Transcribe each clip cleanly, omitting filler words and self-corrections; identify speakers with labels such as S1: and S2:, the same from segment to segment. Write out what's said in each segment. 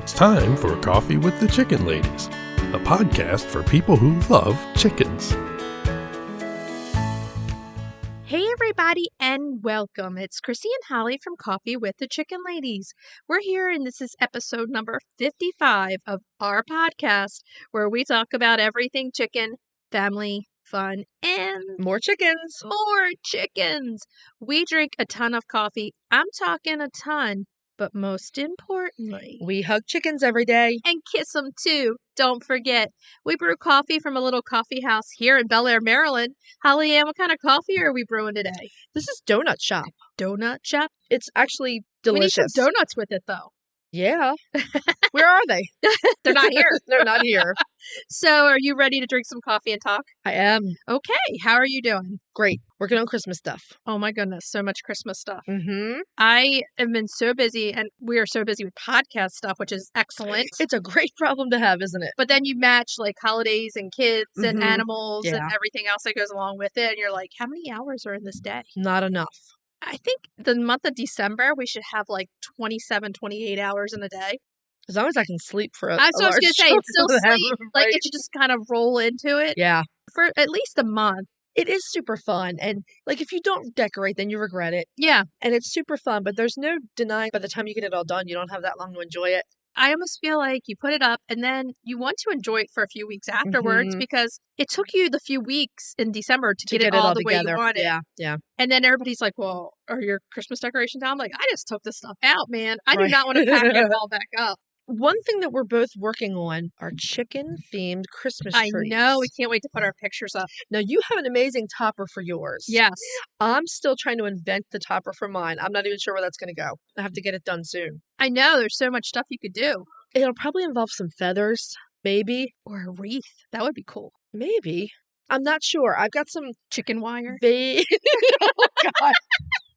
S1: It's time for Coffee with the Chicken Ladies, a podcast for people who love chickens.
S2: Hey everybody and welcome. It's Chrisie&Holly from Coffee with the Chicken Ladies. We're here and this is episode number 55 of our podcast where we talk about everything chicken, family, fun, and
S3: More chickens.
S2: more chickens. We drink a ton of coffee. I'm talking a ton, but most importantly,
S3: We hug chickens every day.
S2: and kiss them too. Don't forget, we brew coffee from a little coffee house here in Bel Air, Maryland. Holly Ann, what kind of coffee are we brewing today?
S3: This is Donut Shop.
S2: Donut shop?
S3: It's actually
S2: We need
S3: delicious.
S2: some donuts with it, though.
S3: Yeah. Where are they?
S2: They're not here.
S3: They're not here.
S2: So, are you ready to drink some coffee and talk?
S3: I am.
S2: Okay. How are you doing?
S3: Great. Working on Christmas stuff.
S2: Oh my goodness, so much Christmas stuff.
S3: Mm-hmm.
S2: I have been so busy, and we are so busy with podcast stuff, which is excellent.
S3: It's a great problem to have, isn't it?
S2: But then you match like holidays and kids and
S3: Mhm.
S2: animals and
S3: Yeah.
S2: everything else that goes along with it. And you're like, how many hours are in this day?
S3: Not enough.
S2: I think the month of December, we should have like 27, 28 hours in a day.
S3: As long as I can sleep for a
S2: I was
S3: large
S2: going to say,
S3: chunk
S2: it's still
S3: of them,
S2: sleep. Like,
S3: right?
S2: it should just kind of roll into it
S3: Yeah.
S2: for at least a month.
S3: It is super fun. And like if you don't decorate, then you regret it.
S2: Yeah.
S3: And it's super fun, but there's no denying by the time you get it all done, you don't have that long to enjoy it.
S2: I almost feel like you put it up and then you want to enjoy it for a few weeks afterwards
S3: Mhm.
S2: because it took you the few weeks in December to get it
S3: it
S2: all
S3: all
S2: the way
S3: together.
S2: you wanted.
S3: Yeah. Yeah.
S2: And then everybody's like, well, are your Christmas decorations out? I'm like, I just took this stuff out, man. I do
S3: Right.
S2: not want to pack it all back up.
S3: One thing that we're both working on are chicken-themed Christmas trees.
S2: I know. We can't wait to put our pictures up.
S3: Now, you have an amazing topper for yours.
S2: Yes.
S3: I'm still trying to invent the topper for mine. I'm not even sure where that's going to go. I have to get it done soon.
S2: I know. There's so much stuff you could do.
S3: It'll probably involve some feathers, maybe.
S2: Or a wreath. That would be cool.
S3: Maybe. I'm not sure. I've got some
S2: Chicken wire.
S3: vague... oh, God.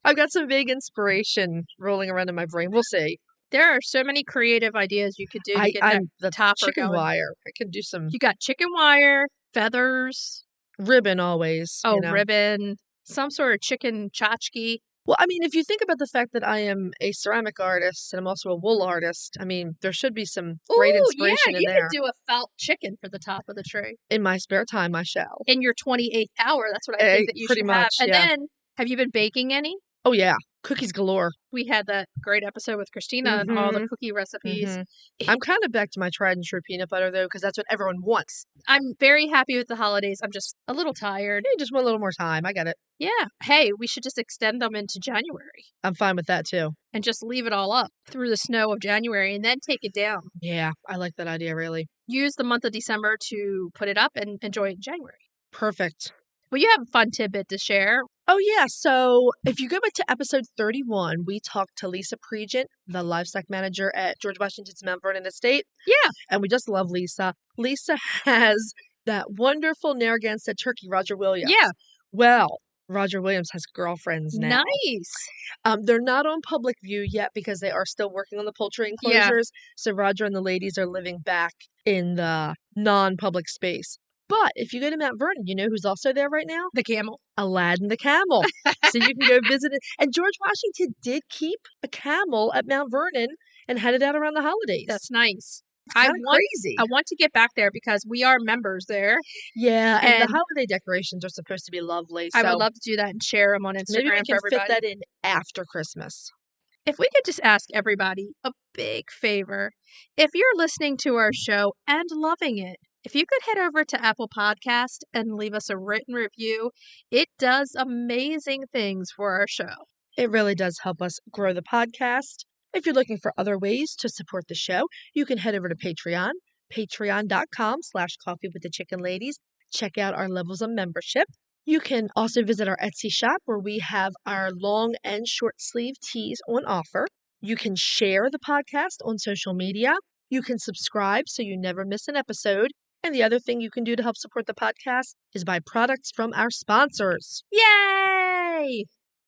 S3: I've got some vague inspiration rolling around in my brain. We'll see.
S2: There are so many creative ideas you could do to get that
S3: the
S2: topper
S3: chicken
S2: going.
S3: wire. I can do some
S2: You got chicken wire, feathers,
S3: ribbon always. you know.
S2: ribbon, some sort of chicken tchotchke.
S3: Well, I mean, if you think about the fact that I am a ceramic artist and I'm also a wool artist, I mean, there should be some great inspiration
S2: yeah,
S3: in
S2: you
S3: there.
S2: could do a felt chicken for the top of the tree.
S3: In my spare time, I shall.
S2: In your 28th hour, that's what I think that you
S3: pretty
S2: should
S3: much,
S2: have. And
S3: yeah.
S2: then, have you been baking any?
S3: Oh, yeah. Cookies galore.
S2: We had that great episode with Christina and all the
S3: Mhm.
S2: cookie recipes.
S3: Mhm. I'm kind of back to my tried and true peanut butter, though, because that's what everyone wants.
S2: I'm very happy with the holidays. I'm just a little tired.
S3: You just want a little more time. I get it.
S2: Yeah. Hey, we should just extend them into January
S3: I'm fine with that, too.
S2: and just leave it all up through the snow of January and then take it down.
S3: Yeah, I like that idea, really.
S2: Use the month of December to put it up and enjoy it in January.
S3: Perfect.
S2: Well, you have a fun tidbit to share.
S3: Oh, yeah. So if you go back to episode 31, we talked to Lisa Pregent, the livestock manager at George Washington's Mount Vernon Estate.
S2: Yeah.
S3: And we just love Lisa. Lisa has that wonderful Narragansett turkey, Roger Williams.
S2: Yeah.
S3: Well, Roger Williams has girlfriends now.
S2: Nice.
S3: They're not on public view yet because they are still working on the poultry
S2: Yeah.
S3: enclosures. So Roger and the ladies are living back in the non-public space. But if you go to Mount Vernon, you know who's also there right now?
S2: The camel.
S3: Aladdin the camel. So you can go visit it. And George Washington did keep a camel at Mount Vernon and had it out around the holidays.
S2: That's nice.
S3: It's kinda crazy.
S2: I want to get back there because we are members there.
S3: Yeah, and
S2: and-
S3: the holiday decorations are supposed to be lovely.
S2: I
S3: so
S2: would love to do that and share them on Instagram
S3: maybe we
S2: for
S3: can
S2: everybody.
S3: fit that in after Christmas.
S2: If we could just ask everybody a big favor, if you're listening to our show and loving it, if you could head over to Apple Podcast and leave us a written review, it does amazing things for our show.
S3: It really does help us grow the podcast. If you're looking for other ways to support the show, you can head over to Patreon, patreon.com/coffee with the chicken ladies. Check out our levels of membership. You can also visit our Etsy shop where we have our long and short sleeve tees on offer. You can share the podcast on social media. You can subscribe so you never miss an episode. And the other thing you can do to help support the podcast is buy products from our sponsors.
S2: Yay!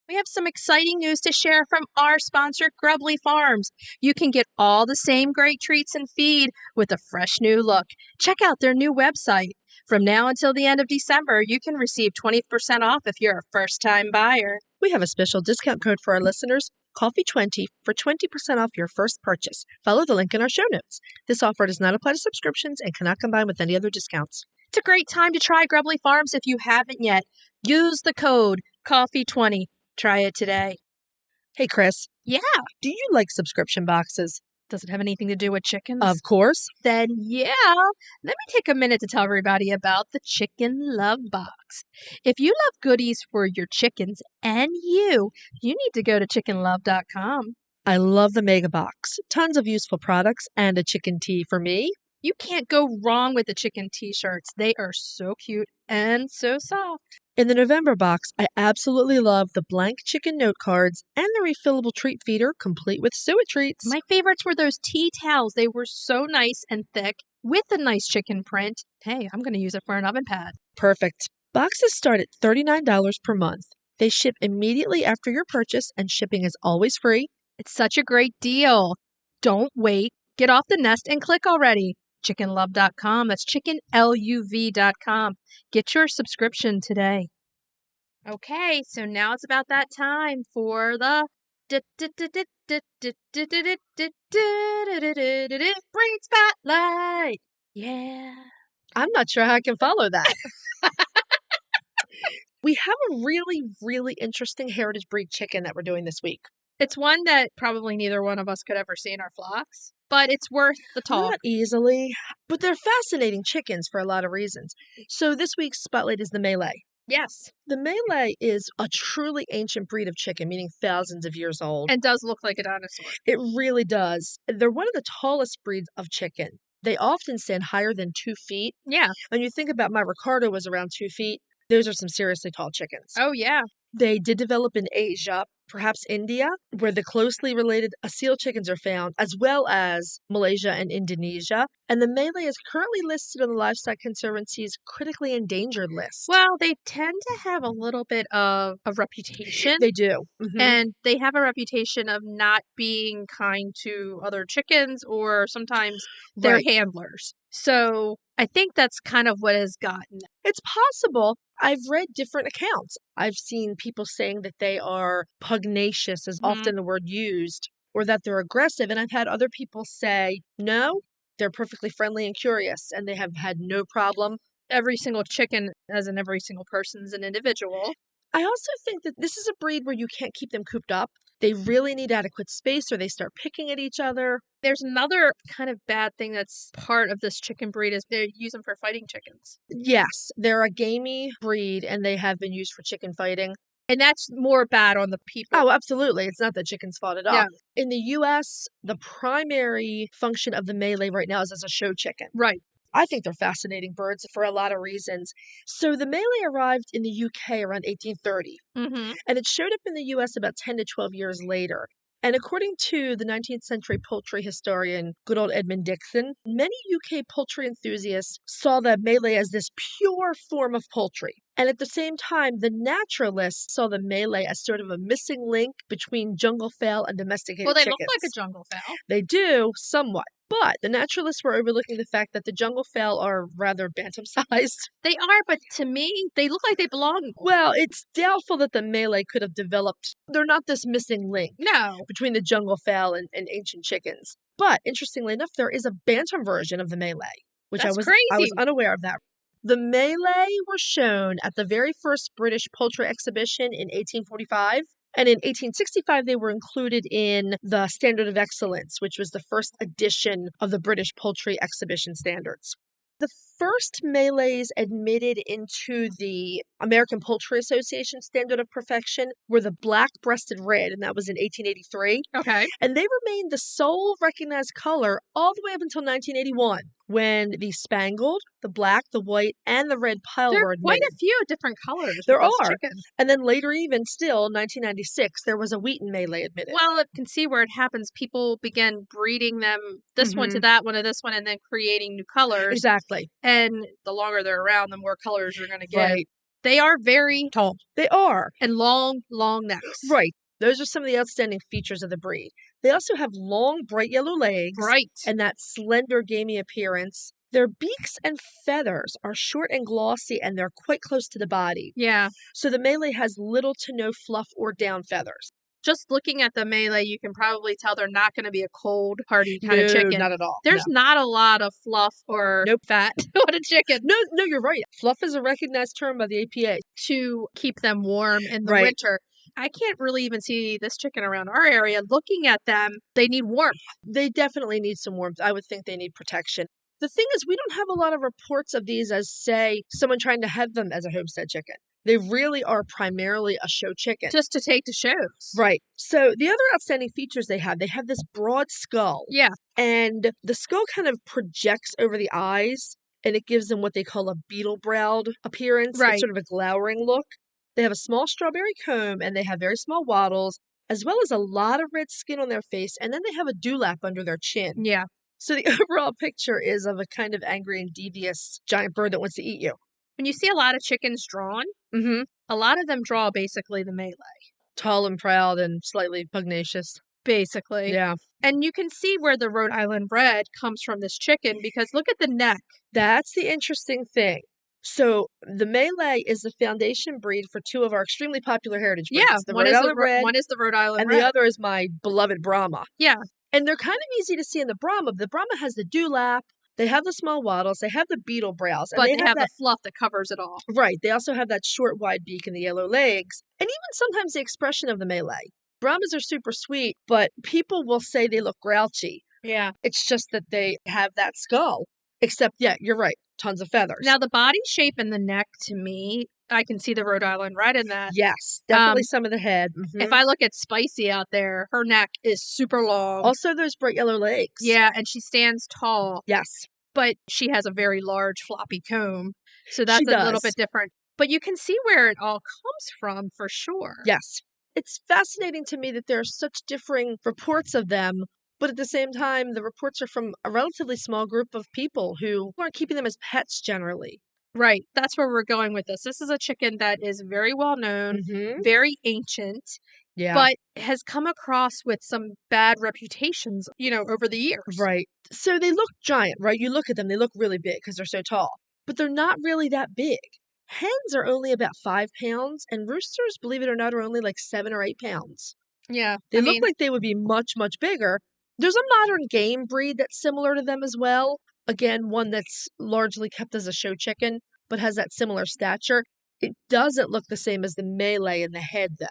S2: We have some exciting news to share from our sponsor, Grubbly Farms. You can get all the same great treats and feed with a fresh new look. Check out their new website. From now until the end of December, you can receive 20% off if you're a first-time buyer.
S3: We have a special discount code for our listeners, coffee20 for 20% off your first purchase. Follow the link in our show notes. This offer does not apply to subscriptions and cannot combine with any other discounts.
S2: It's a great time to try Grubbly Farms if you haven't yet. Use the code COFFEE20. Try it today.
S3: Hey, Chris.
S2: Yeah.
S3: Do you like subscription boxes?
S2: Does it have anything to do with chickens?
S3: Of course.
S2: Then yeah. Let me take a minute to tell everybody about the Chicken Luv Box. If you love goodies for your chickens and you need to go to chickenluv.com.
S3: I love the Mega Box. Tons of useful products and a chicken tea for me.
S2: You can't go wrong with the chicken t-shirts. They are so cute and so soft.
S3: In the November box, I absolutely love the blank chicken note cards and the refillable treat feeder, complete with suet treats.
S2: My favorites were those tea towels. They were so nice and thick with a nice chicken print. Hey, I'm going to use it for an oven pad.
S3: Perfect. Boxes start at $39 per month. They ship immediately after your purchase, and shipping is always free.
S2: It's such a great deal. Don't wait. Get off the nest and click already. chickenluv.com. That's chickenluv.com. Get your subscription today. Okay, so now it's about that time for the Breed Spotlight. Yeah.
S3: I'm not sure how I can follow that. We have a really, really interesting heritage breed chicken that we're doing this week.
S2: It's one that probably neither one of us could ever see in our flocks, but it's worth the talk.
S3: Not easily, but they're fascinating chickens for a lot of reasons. So this week's spotlight is the Malay.
S2: Yes.
S3: The Malay is a truly ancient breed of chicken, meaning thousands of years old.
S2: And does look like a dinosaur.
S3: It really does. They're one of the tallest breeds of chicken. They often stand higher than 2 feet.
S2: Yeah.
S3: When you think about my Ricardo was around 2 feet, those are some seriously tall chickens.
S2: Oh, yeah.
S3: They did develop in Asia, perhaps India, where the closely related Asil chickens are found, as well as Malaysia and Indonesia. And the Malay is currently listed on the Livestock Conservancy's critically endangered list.
S2: Well, they tend to have a little bit of a reputation.
S3: They do. Mm-hmm.
S2: And they have a reputation of not being kind to other chickens, or sometimes their handlers. So I think that's kind of what has gotten them.
S3: It's possible. I've read different accounts. I've seen people saying that they are pugnacious, is often the word used, or that they're aggressive. And I've had other people say, no, they're perfectly friendly and curious, and they have had no problem.
S2: Every single chicken, as in every single person, is an individual.
S3: I also think that this is a breed where you can't keep them cooped up. They really need adequate space or they start picking at each other.
S2: There's another kind of bad thing that's part of this chicken breed is they use them for fighting chickens.
S3: Yes, they're a gamey breed and they have been used for chicken fighting.
S2: And that's more bad on the people.
S3: Oh, absolutely. It's not that chickens fought it off.
S2: Yeah.
S3: In the U.S., the primary function of the Malay right now is as a show chicken.
S2: Right.
S3: I think they're fascinating birds for a lot of reasons. So the Malay arrived in the UK around 1830, and it showed up in the US about 10 to 12 years later. And according to the 19th century poultry historian, good old Edmund Dixon, many UK poultry enthusiasts saw the Malay as this pure form of poultry. And at the same time, the naturalists saw the Malay as sort of a missing link between jungle fowl and domesticated chickens.
S2: Well, they look like a jungle fowl.
S3: They do, somewhat. But the naturalists were overlooking the fact that the jungle fowl are rather bantam-sized.
S2: They are, but to me, they look like they belong.
S3: Well, it's doubtful that the Malay could have developed. They're not this missing link between the jungle fowl and ancient chickens. But interestingly enough, there is a bantam version of the Malay, which I was unaware of that. The Malay were shown at the very first British poultry exhibition in 1845. And in 1865, they were included in the Standard of Excellence, which was the first edition of the British Poultry Exhibition Standards. The first Malays admitted into the American Poultry Association Standard of Perfection were the black-breasted red, and that was in 1883.
S2: Okay.
S3: And they remained the sole recognized color all the way up until 1981, when the spangled, the black, the white, and the red pile were admitted.
S2: There are quite a few different colors.
S3: There are. And then later, even still, 1996, there was a Wheaten Malay admitted.
S2: Well, you can see where it happens. People began breeding them, this one to that one to this one, and then creating new colors.
S3: Exactly.
S2: And the longer they're around, the more colors you're going to get.
S3: Right.
S2: They are very tall.
S3: They are.
S2: And long, long necks.
S3: Right. Those are some of the outstanding features of the breed. They also have long, bright yellow legs.
S2: Right.
S3: And that slender, gamey appearance. Their beaks and feathers are short and glossy, and they're quite close to the body.
S2: Yeah.
S3: So the Malay has little to no fluff or down feathers.
S2: Just looking at the Malay, you can probably tell they're not going to be a cold, hardy kind of chicken.
S3: Not at all.
S2: There's not a lot of fluff or fat on a chicken.
S3: No, you're right. Fluff is a recognized term by the APA.
S2: To keep them warm in the winter. I can't really even see this chicken around our area. Looking at them, they need warmth.
S3: They definitely need some warmth. I would think they need protection. The thing is, we don't have a lot of reports of these as, say, someone trying to have them as a homestead chicken. They really are primarily a show chicken.
S2: Just to take to shows.
S3: Right. So the other outstanding features they have this broad skull.
S2: Yeah.
S3: And the skull kind of projects over the eyes, and it gives them what they call a beetle-browed appearance.
S2: Right.
S3: It's sort of a glowering look. They have a small strawberry comb, and they have very small wattles, as well as a lot of red skin on their face, and then they have a dewlap under their chin.
S2: Yeah.
S3: So the overall picture is of a kind of angry and devious giant bird that wants to eat you.
S2: When you see a lot of chickens drawn, a lot of them draw basically the Malay.
S3: Tall and proud and slightly pugnacious.
S2: Basically.
S3: Yeah.
S2: And you can see where the Rhode Island red comes from this chicken, because look at the neck.
S3: That's the interesting thing. So the Malay is the foundation breed for two of our extremely popular heritage breeds.
S2: Yeah,
S3: The Rhode Island Red,
S2: one is the Rhode Island
S3: and
S2: Red.
S3: the other is my beloved Brahma.
S2: Yeah.
S3: And they're kind of easy to see in the Brahma. The Brahma has the dewlap, they have the small wattles, they have the beetle brows.
S2: But they have the fluff that covers it all.
S3: Right. They also have that short, wide beak and the yellow legs. And even sometimes the expression of the Malay. Brahmas are super sweet, but people will say they look grouchy.
S2: Yeah.
S3: It's just that they have that skull. Except, yeah, you're right. Tons of feathers.
S2: Now, the body shape and the neck, to me, I can see the Rhode Island Red in that.
S3: Yes, definitely some of the head.
S2: If I look at Spicy out there, her neck is super long.
S3: Also, those bright yellow legs.
S2: Yeah, and she stands tall.
S3: Yes.
S2: But she has a very large floppy comb. So that's a little bit different. But you can see where it all comes from for sure.
S3: Yes. It's fascinating to me that there are such differing reports of them. But at the same time, the reports are from a relatively small group of people who aren't keeping them as pets generally.
S2: Right. That's where we're going with this. This is a chicken that is very well known, very ancient, but has come across with some bad reputations, over the years.
S3: Right. So they look giant, right? You look at them, they look really big because they're so tall, but they're not really that big. Hens are only about 5 pounds, and roosters, believe it or not, are only like 7 or 8 pounds.
S2: Yeah.
S3: They look like they would be much, much bigger. There's a modern game breed that's similar to them as well. Again, one that's largely kept as a show chicken, but has that similar stature. It doesn't look the same as the Malay in the head, though.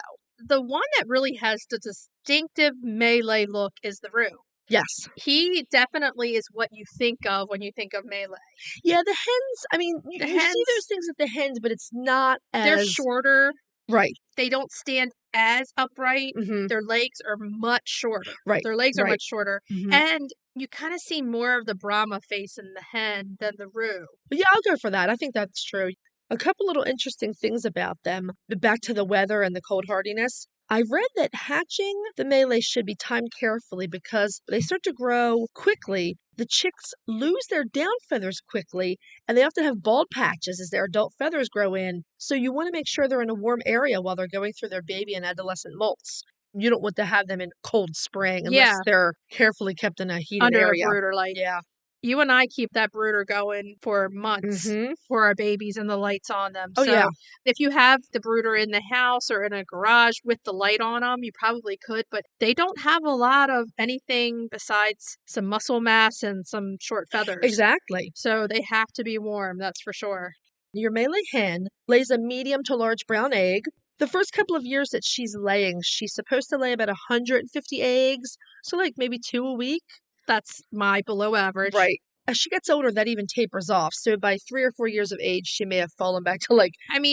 S2: The one that really has the distinctive Malay look is the Roo.
S3: Yes.
S2: He definitely is what you think of when you think of Malay.
S3: Yeah, the hens, I mean, you see those things at the hens, but it's not as...
S2: They're shorter.
S3: Right.
S2: They don't stand as upright. Their legs are much shorter.
S3: Right.
S2: Their legs are much shorter. And you kind of see more of the Brahma face in the hen than the Roo.
S3: Yeah, I'll go for that. I think that's true. A couple little interesting things about them. Back to the weather and the cold hardiness. I read that hatching the Malay should be timed carefully because they start to grow quickly. The chicks lose their down feathers quickly, and they often have bald patches as their adult feathers grow in. So you want to make sure they're in a warm area while they're going through their baby and adolescent molts. You don't want to have them in cold spring unless they're carefully kept in a heated area.
S2: Under a brooder light.
S3: Yeah.
S2: You and I keep that brooder going for months for our babies and the lights on them.
S3: Oh,
S2: so if you have the brooder in the house or in a garage with the light on them, you probably could, but they don't have a lot of anything besides some muscle mass and some short feathers.
S3: Exactly.
S2: So they have to be warm, that's for sure.
S3: Your Malay hen lays a medium to large brown egg. The first couple of years that she's laying, she's supposed to lay about 150 eggs, so like maybe 2 a week.
S2: That's my below average.
S3: Right. As she gets older, that even tapers off. So by 3 or 4 years of age, she may have fallen back to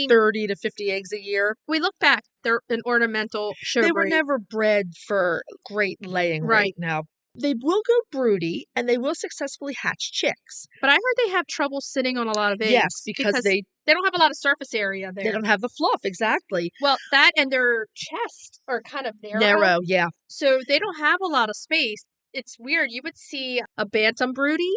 S3: 30 to 50 eggs a year.
S2: We look back, they're an ornamental show
S3: They
S2: breed.
S3: were never bred for great laying right now. They will go broody, and they will successfully hatch chicks.
S2: But I heard they have trouble sitting on a lot of eggs.
S3: Yes, because they
S2: don't have a lot of surface area there.
S3: They don't have the fluff, exactly.
S2: Well, that and their chests are kind of narrow.
S3: Narrow, yeah.
S2: So they don't have a lot of space. It's weird. You would see a bantam broody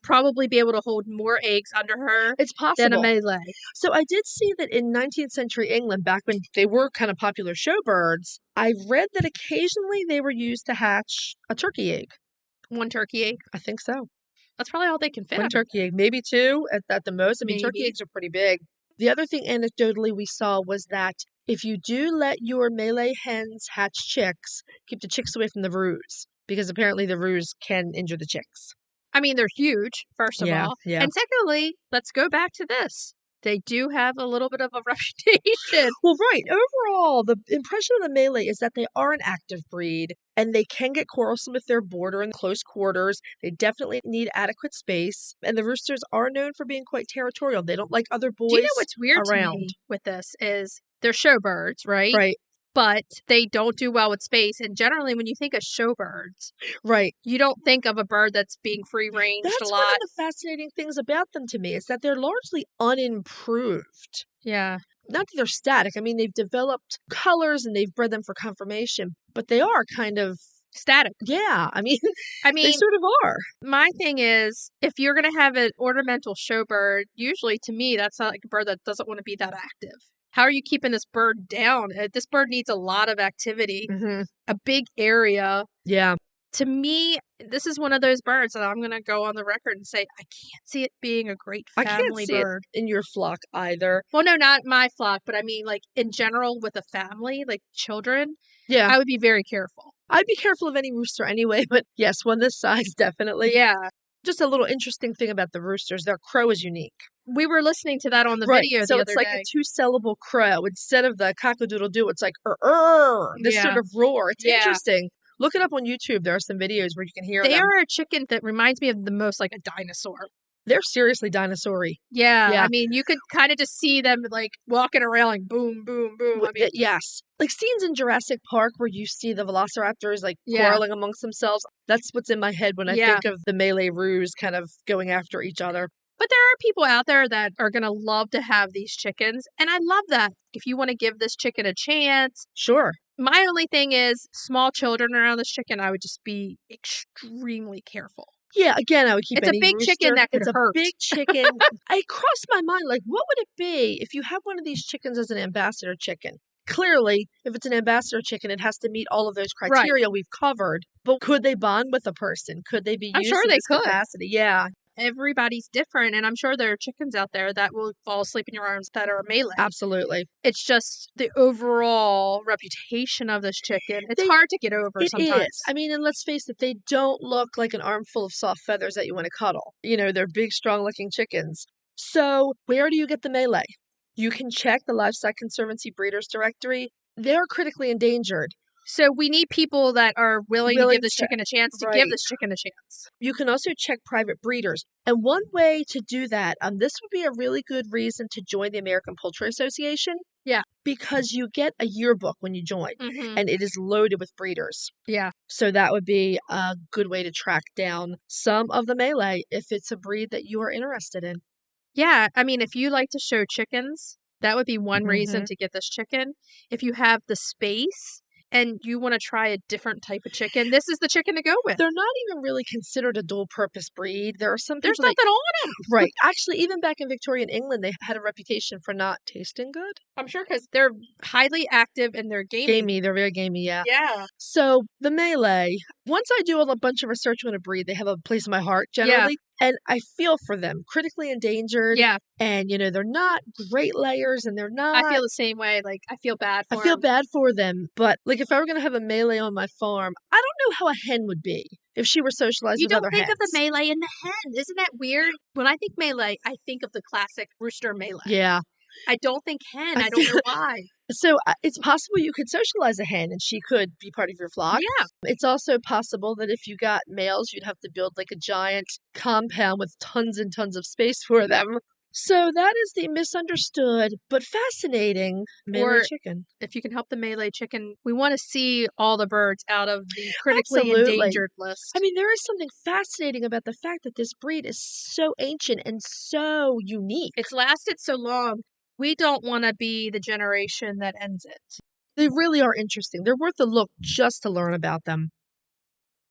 S2: probably be able to hold more eggs under her than a Malay.
S3: So I did see that in 19th century England, back when they were kind of popular show birds, I read that occasionally they were used to hatch a turkey egg.
S2: 1 turkey egg?
S3: I think so.
S2: That's probably all they can fit.
S3: 1 turkey egg, maybe 2 at the most. I mean, turkey eggs are pretty big. The other thing anecdotally we saw was that If you do let your Malay hens hatch chicks, keep the chicks away from the roos because apparently the roos can injure the chicks.
S2: I mean, they're huge, first of all.
S3: Yeah.
S2: And secondly, let's go back to this. They do have a little bit of a reputation.
S3: Well, right. Overall, the impression of the Malay is that they are an active breed and they can get quarrelsome if they're border in close quarters. They definitely need adequate space. And the roosters are known for being quite territorial. They don't like other boys
S2: Do you know what's weird
S3: around.
S2: to me with this is they're showbirds, right?
S3: Right.
S2: But they don't do well with space. And generally, when you think of showbirds,
S3: Right.
S2: you don't think of a bird that's being free range a
S3: That's
S2: lot.
S3: one of the fascinating things about them to me is that they're largely unimproved.
S2: Yeah.
S3: Not that they're static. I mean, they've developed colors and they've bred them for conformation, but they are kind of
S2: Static.
S3: yeah. I mean,
S2: I
S3: they
S2: mean,
S3: sort of are.
S2: my thing is, if you're going to have an ornamental showbird, usually to me, that's not like a bird that doesn't want to be that active. How are you keeping this bird down? This bird needs a lot of activity, a big area.
S3: Yeah.
S2: To me, this is one of those birds that I'm going to go on the record and say, I can't see it being a great
S3: I can't
S2: family
S3: see
S2: bird.
S3: it in your flock either.
S2: Well, no, not my flock, but I mean, like in general with a family, like children,
S3: Yeah.
S2: I would be very careful.
S3: I'd be careful of any rooster anyway, but yes, one this size, definitely.
S2: Yeah.
S3: Just a little interesting thing about the roosters, their crow is unique.
S2: We were listening to that on the
S3: Right.
S2: video
S3: So
S2: the
S3: it's
S2: other
S3: like
S2: day.
S3: a two-syllable crow. Instead of the cock-a-doodle-doo, it's like, this
S2: Yeah.
S3: sort of roar. It's
S2: Yeah.
S3: interesting. Look it up on YouTube. There are some videos where you can hear
S2: They
S3: them.
S2: are a chicken that reminds me of the most like a dinosaur.
S3: They're seriously dinosaur-y.
S2: Yeah.
S3: Yeah.
S2: I mean, you could kind of just see them like walking around like boom, boom, boom. I mean,
S3: Yes. Like scenes in Jurassic Park where you see the velociraptors like
S2: Yeah.
S3: quarreling amongst themselves. That's what's in my head when I
S2: Yeah.
S3: think of the Malay roos kind of going after each other.
S2: but there are people out there that are going to love to have these chickens. And I love that. If you want to give this chicken a chance.
S3: Sure.
S2: My only thing is small children around this chicken, I would just be extremely careful.
S3: Yeah, again, I would keep
S2: It's a
S3: any
S2: big
S3: rooster.
S2: chicken that could
S3: It's
S2: hurt.
S3: a big chicken. I crossed my mind, like, what would it be if you have one of these chickens as an ambassador chicken? Clearly, if it's an ambassador chicken, it has to meet all of those criteria we've covered. But could they bond with a person? Could they be
S2: I'm
S3: used
S2: sure
S3: in
S2: they
S3: this
S2: could.
S3: capacity? Yeah,
S2: Everybody's different, and I'm sure there are chickens out there that will fall asleep in your arms that are Malay.
S3: absolutely.
S2: It's just the overall reputation of this chicken. It's
S3: They-
S2: hard to get over
S3: It
S2: sometimes.
S3: is. I mean, and let's face it, they don't look like an armful of soft feathers that you want to cuddle. You know, they're big, strong-looking chickens. So where do you get the Malay? You can check the Livestock Conservancy Breeders Directory. They're critically endangered.
S2: So we need people that are willing to give this chicken a chance to give
S3: right.
S2: this chicken a chance.
S3: You can also check private breeders. And one way to do that, this would be a really good reason to join the American Poultry Association.
S2: Yeah.
S3: Because you get a yearbook when you join,
S2: Mm-hmm.
S3: and it is loaded with breeders.
S2: Yeah.
S3: So that would be a good way to track down some of the Malay if it's a breed that you are interested in.
S2: Yeah. I mean, if you like to show chickens, that would be one reason to get this chicken. If you have the space and you want to try a different type of chicken, this is the chicken to go with.
S3: They're not even really considered a dual-purpose breed. There are some
S2: There's
S3: people
S2: nothing on them.
S3: Right. Actually, even back in Victorian England, they had a reputation for not tasting good.
S2: I'm sure because they're highly active and they're gamey.
S3: They're very gamey, yeah.
S2: Yeah.
S3: So the Malay, once I do a bunch of research on a breed, they have a place in my heart generally. And I feel for them. Critically endangered.
S2: Yeah.
S3: And, they're not great layers and they're not.
S2: I feel the same way. Like, I feel bad for
S3: I feel
S2: them.
S3: bad for them. But, like, if I were going to have a Malay on my farm, I don't know how a hen would be if she were socialized
S2: You
S3: with
S2: don't
S3: other
S2: think
S3: hens.
S2: of the Malay and the hen. Isn't that weird? When I think Malay, I think of the classic Rooster Malay.
S3: Yeah.
S2: I don't think hen. I don't know why.
S3: So it's possible you could socialize a hen and she could be part of your flock.
S2: Yeah.
S3: It's also possible that if you got males, you'd have to build like a giant compound with tons and tons of space for them. So that is the misunderstood but fascinating Malay chicken.
S2: If you can help the Malay chicken, we want to see all the birds out of the critically
S3: Absolutely.
S2: endangered list.
S3: I mean, there is something fascinating about the fact that this breed is so ancient and so unique.
S2: It's lasted so long. We don't want to be the generation that ends it.
S3: They really are interesting. They're worth a look just to learn about them.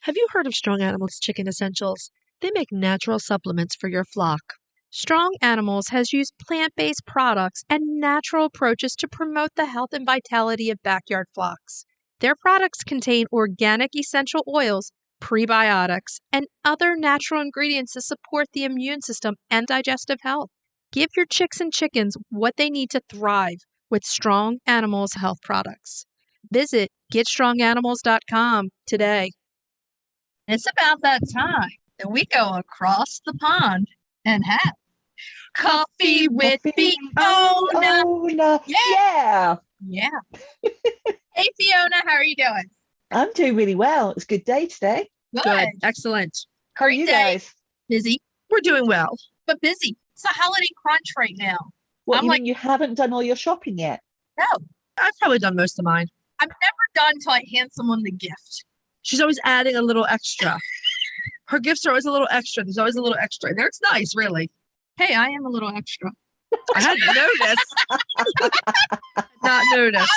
S3: Have you heard of Strong Animals Chicken Essentials? They make natural supplements for your flock.
S2: Strong Animals has used plant-based products and natural approaches to promote the health and vitality of backyard flocks. Their products contain organic essential oils, prebiotics, and other natural ingredients to support the immune system and digestive health. Give your chicks and chickens what they need to thrive with strong animals health products. Visit GetStrongAnimals.com today. It's about that time that we go across the pond and have coffee with the owner.
S4: Yeah.
S2: Yeah. Hey, Fiona, how are you doing?
S4: I'm doing really well. It's a good day today.
S2: Good.
S3: Excellent.
S4: How are
S2: Great
S4: you
S2: day.
S4: guys?
S2: Busy,
S3: We're doing well.
S2: but busy. It's a holiday crunch right now.
S4: What,
S2: I'm
S4: you
S2: like-
S4: mean you haven't done all your shopping yet?
S2: No,
S3: I've probably done most of mine.
S2: I'm never done until I hand someone the gift.
S3: She's always adding a little extra. Her gifts are always a little extra. There's always a little extra. And it's nice, really.
S2: Hey, I am a little extra.
S3: I hadn't noticed. Not noticed.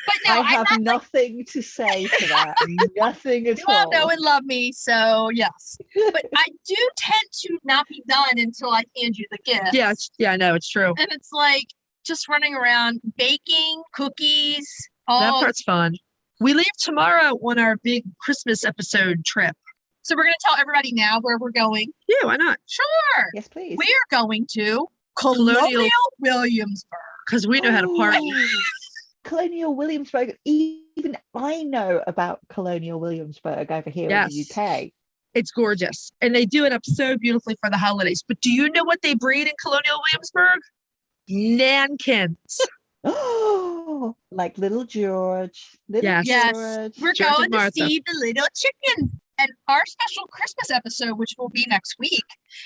S2: But no,
S4: I have nothing to say to that. Nothing at
S2: you all
S4: all.
S2: know and love me, so yes. But I do tend to not be done until I hand you the gift.
S3: Yeah, I know. It's true.
S2: And it's like just running around baking, cookies,
S3: That
S2: all.
S3: part's fun. We leave tomorrow on our big Christmas episode trip.
S2: So we're going to tell everybody now where we're going.
S3: Yeah, why not?
S2: Sure.
S4: Yes, please.
S2: We're going to Colonial Williamsburg.
S3: Because we know how to party.
S4: Oh, Colonial Williamsburg. Even I know about Colonial Williamsburg over here in the
S3: Yes.
S4: UK.
S3: It's gorgeous. And they do it up so beautifully for the holidays. But do you know what they breed in Colonial Williamsburg? Nankins.
S4: Oh, like little George. Little
S3: Yes.
S2: Yes.
S4: George.
S2: We're
S3: George and
S2: going to
S3: Martha.
S2: see the little chicken. And our special Christmas episode, which will be next week,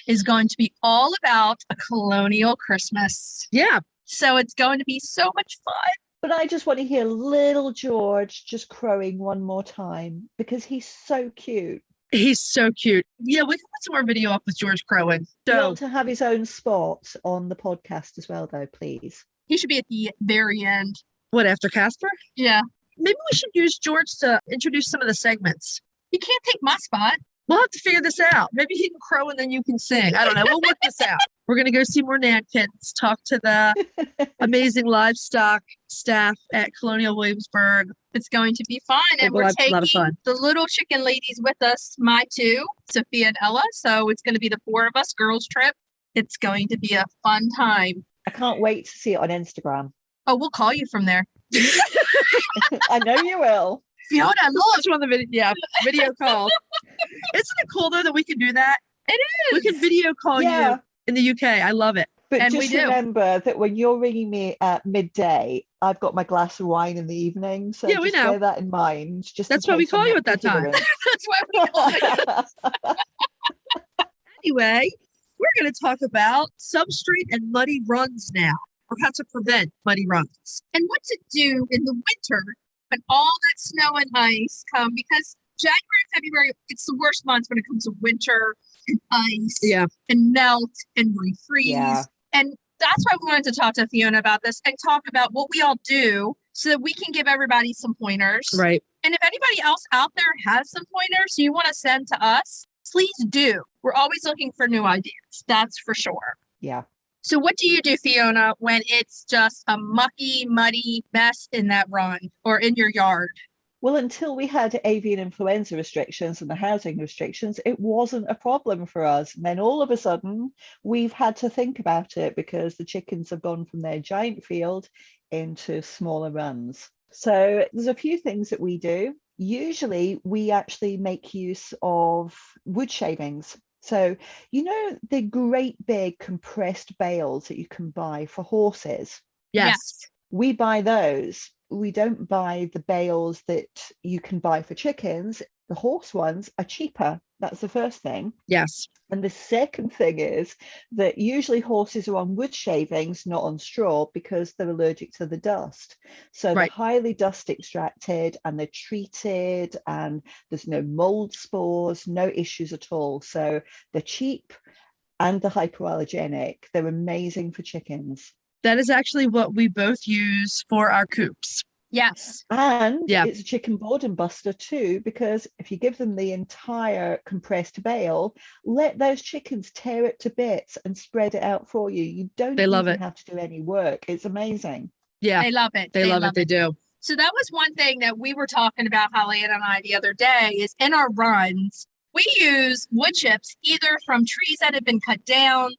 S2: is going to be all about a colonial Christmas.
S3: Yeah.
S2: So it's going to be so much fun.
S4: But I just want to hear little George just crowing one more time because he's so cute.
S3: He's so cute. Yeah, we can put some more video up with George crowing.
S4: I
S3: So
S4: want to have his own spot on the podcast as well, though, please.
S2: He should be at the very end.
S3: what, after Casper?
S2: Yeah.
S3: Maybe we should use George to introduce some of the segments.
S2: He can't take my spot.
S3: We'll have to figure this out. Maybe he can crow and then you can sing. I don't know. We'll work this out. We're going to go see more Nankins, talk to the amazing livestock staff at Colonial Williamsburg.
S2: It's going to be fun. And
S3: Well,
S2: we're
S3: that's a lot of
S2: taking
S3: fun.
S2: the little chicken ladies with us, my two, Sophia and Ella. So it's going to be the four of us girls trip. It's going to be a fun time.
S4: I can't wait to see it on Instagram.
S2: Oh, we'll call you from there.
S4: I know you will.
S2: Fiona, look.
S3: That's one of the video call. Isn't it cool though that we can do that?
S2: It
S3: We
S2: is.
S3: can video call
S4: Yeah.
S3: you in the UK. I love it.
S4: But
S2: And we
S4: just
S2: do.
S4: remember that when you're ringing me at midday, I've got my glass of wine in the evening. So
S3: Yeah, we
S4: just
S3: know.
S4: bear that in mind. Just
S3: That's
S4: in
S3: why we
S4: case I'm
S3: call you
S4: not
S3: at that time.
S4: considering.
S2: That's why we call you.
S3: Anyway, we're going to talk about substrate and muddy runs now, or how to prevent muddy runs.
S2: And what to do in the winter when all that snow and ice come, because January and February, it's the worst months when it comes to winter and ice and melt and refreeze.
S4: Yeah.
S2: And that's why we wanted to talk to Fiona about this and talk about what we all do so that we can give everybody some pointers.
S3: Right.
S2: And if anybody else out there has some pointers you want to send to us, please do. We're always looking for new ideas. That's for sure.
S4: Yeah.
S2: So what do you do, Fiona, when it's just a mucky, muddy mess in that run or in your yard?
S4: Well, until we had avian influenza restrictions and the housing restrictions, it wasn't a problem for us. And then all of a sudden, we've had to think about it because the chickens have gone from their giant field into smaller runs. So there's a few things that we do. Usually, we actually make use of wood shavings. So, you know, the great big compressed bales that you can buy for horses?
S3: Yes.
S4: We buy those. We don't buy the bales that you can buy for chickens. The horse ones are cheaper. That's the first thing.
S3: Yes.
S4: And the second thing is that usually horses are on wood shavings, not on straw, because they're allergic to the dust. So
S3: Right.
S4: they're highly dust extracted and they're treated and there's no mold spores, no issues at all. So they're cheap and they're hypoallergenic. They're amazing for chickens.
S3: That is actually what we both use for our coops.
S2: Yes.
S4: And
S3: Yeah.
S4: it's a chicken boredom buster too, because if you give them the entire compressed bale, let those chickens tear it to bits and spread it out for you. You don't
S3: They love
S4: even
S3: it.
S4: have to do any work. It's amazing.
S3: Yeah.
S2: They love it.
S3: They love it. They do.
S2: So that was one thing that we were talking about, Holly and I, the other day, is in our runs, we use wood chips either from trees that have been cut down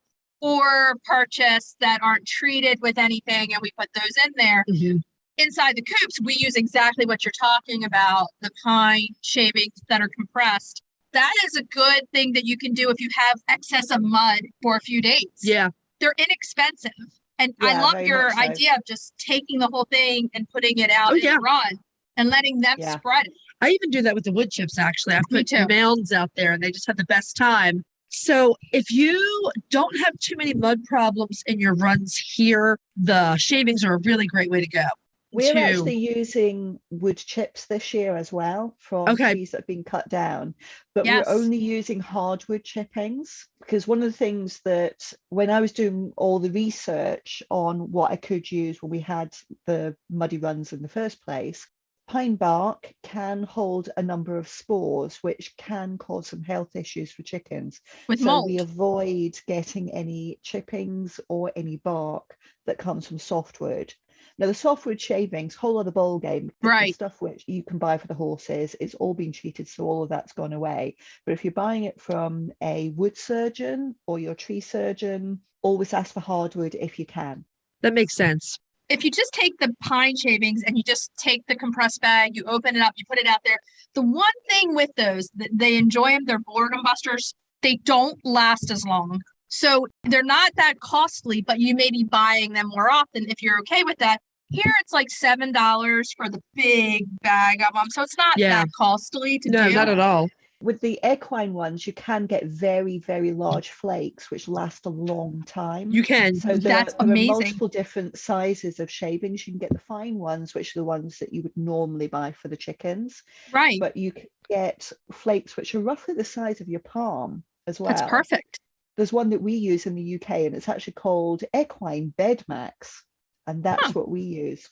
S2: or purchased that aren't treated with anything, and we put those in there.
S3: Mhm.
S2: Inside the coops, we use exactly what you're talking about, the pine shavings that are compressed. That is a good thing that you can do if you have excess of mud for a few days.
S3: Yeah.
S2: They're inexpensive. And I
S4: Yeah,
S2: love
S4: very
S2: your
S4: much so.
S2: idea of just taking the whole thing and putting it out in a run and letting them
S4: Yeah.
S2: spread it.
S3: I even do that with the wood chips, actually. I've
S2: Me
S3: put
S2: too.
S3: mounds out there and they just have the best time. So if you don't have too many mud problems in your runs here, the shavings are a really great way to go.
S4: We're actually using wood chips this year as well from trees that have been cut down, but we're only using hardwood chippings, because one of the things that when I was doing all the research on what I could use when we had the muddy runs in the first place, pine bark can hold a number of spores, which can cause some health issues for chickens.
S2: With
S4: so
S2: mold.
S4: we avoid getting any chippings or any bark that comes from softwood. Now, the softwood shavings, whole other ball game. The stuff which you can buy for the horses, it's all been treated, so all of that's gone away. But if you're buying it from a wood surgeon or your tree surgeon, always ask for hardwood if you can.
S3: That makes sense.
S2: If you just take the pine shavings and you just take the compressed bag, you open it up, you put it out there. The one thing with those, they enjoy them, they're boredom busters, they don't last as long. So they're not that costly, but you may be buying them more often if you're okay with that. Here it's like $7 for the big bag of them. So it's not that costly to do.
S3: No, not at all.
S4: With the equine ones, you can get very, very large flakes, which last a long time.
S3: You can.
S4: So
S2: That's
S4: there are
S2: amazing.
S4: multiple different sizes of shavings. You can get the fine ones, which are the ones that you would normally buy for the chickens.
S2: Right.
S4: But you can get flakes, which are roughly the size of your palm as well.
S2: That's perfect.
S4: There's one that we use in the UK, and it's actually called Equine Bed Max. And that's what we use.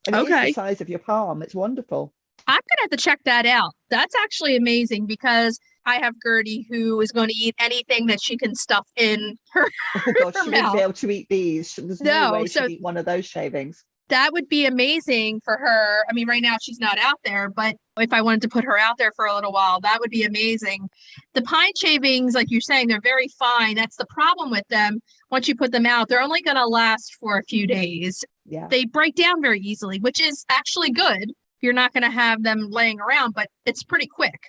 S4: And it is the size of your palm. It's wonderful.
S2: I'm going to have to check that out. That's actually amazing, because I have Gertie, who is going to eat anything that she can stuff in her
S4: Oh God,
S2: her
S4: she
S2: mouth.
S4: wouldn't be able to eat these. There's no way she'd eat one of those shavings.
S2: That would be amazing for her. I mean, right now she's not out there, but if I wanted to put her out there for a little while, that would be amazing. The pine shavings, like you're saying, they're very fine. That's the problem with them. Once you put them out, they're only going to last for a few days.
S4: Yeah.
S2: They break down very easily, which is actually good. You're not going to have them laying around, but it's pretty quick.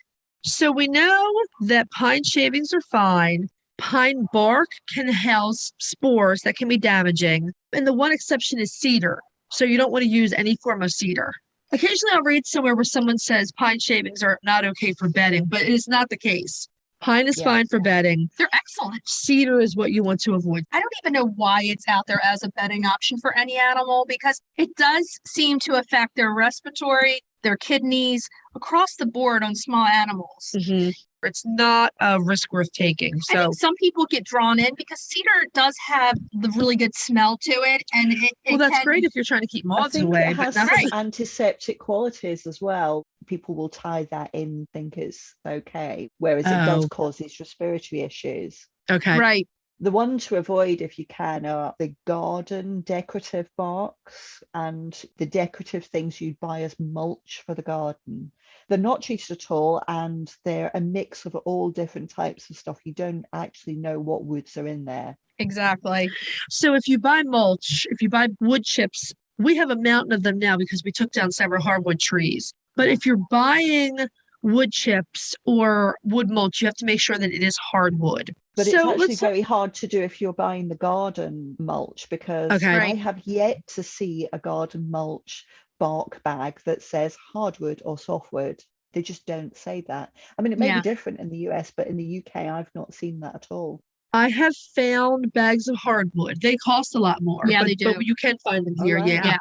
S3: So we know that pine shavings are fine. Pine bark can house spores that can be damaging. And the one exception is cedar. So you don't want to use any form of cedar. Occasionally I'll read somewhere where someone says pine shavings are not okay for bedding, but it is not the case. Pine is fine for bedding.
S2: They're excellent.
S3: Cedar is what you want to avoid.
S2: I don't even know why it's out there as a bedding option for any animal, because it does seem to affect their respiratory, their kidneys, across the board on small animals.
S3: Mm-hmm. It's not a risk worth taking. So
S2: I think some people get drawn in because cedar does have the really good smell to it. And
S3: that's great if you're trying to keep moths away.
S4: It has some antiseptic qualities as well. People will tie that in, think it's okay, whereas it does cause these respiratory issues.
S3: Okay.
S2: Right.
S4: The one to avoid, if you can, are the garden decorative barks and the decorative things you'd buy as mulch for the garden. They're not treated at all, and they're a mix of all different types of stuff. You don't actually know what woods are in there.
S2: Exactly.
S3: So if you buy mulch, if you buy wood chips, we have a mountain of them now because we took down several hardwood trees. But if you're buying wood chips or wood mulch, you have to make sure that it is hardwood.
S4: But it's actually very hard to do if you're buying the garden mulch, because I have yet to see a garden mulch bark bag that says hardwood or softwood. They just don't say that. I mean, it may be different in the US, but in the UK, I've not seen that at all.
S3: I have found bags of hardwood. They cost a lot more.
S2: Yeah, they do.
S3: But you can find them here.
S4: Right.
S3: Yeah.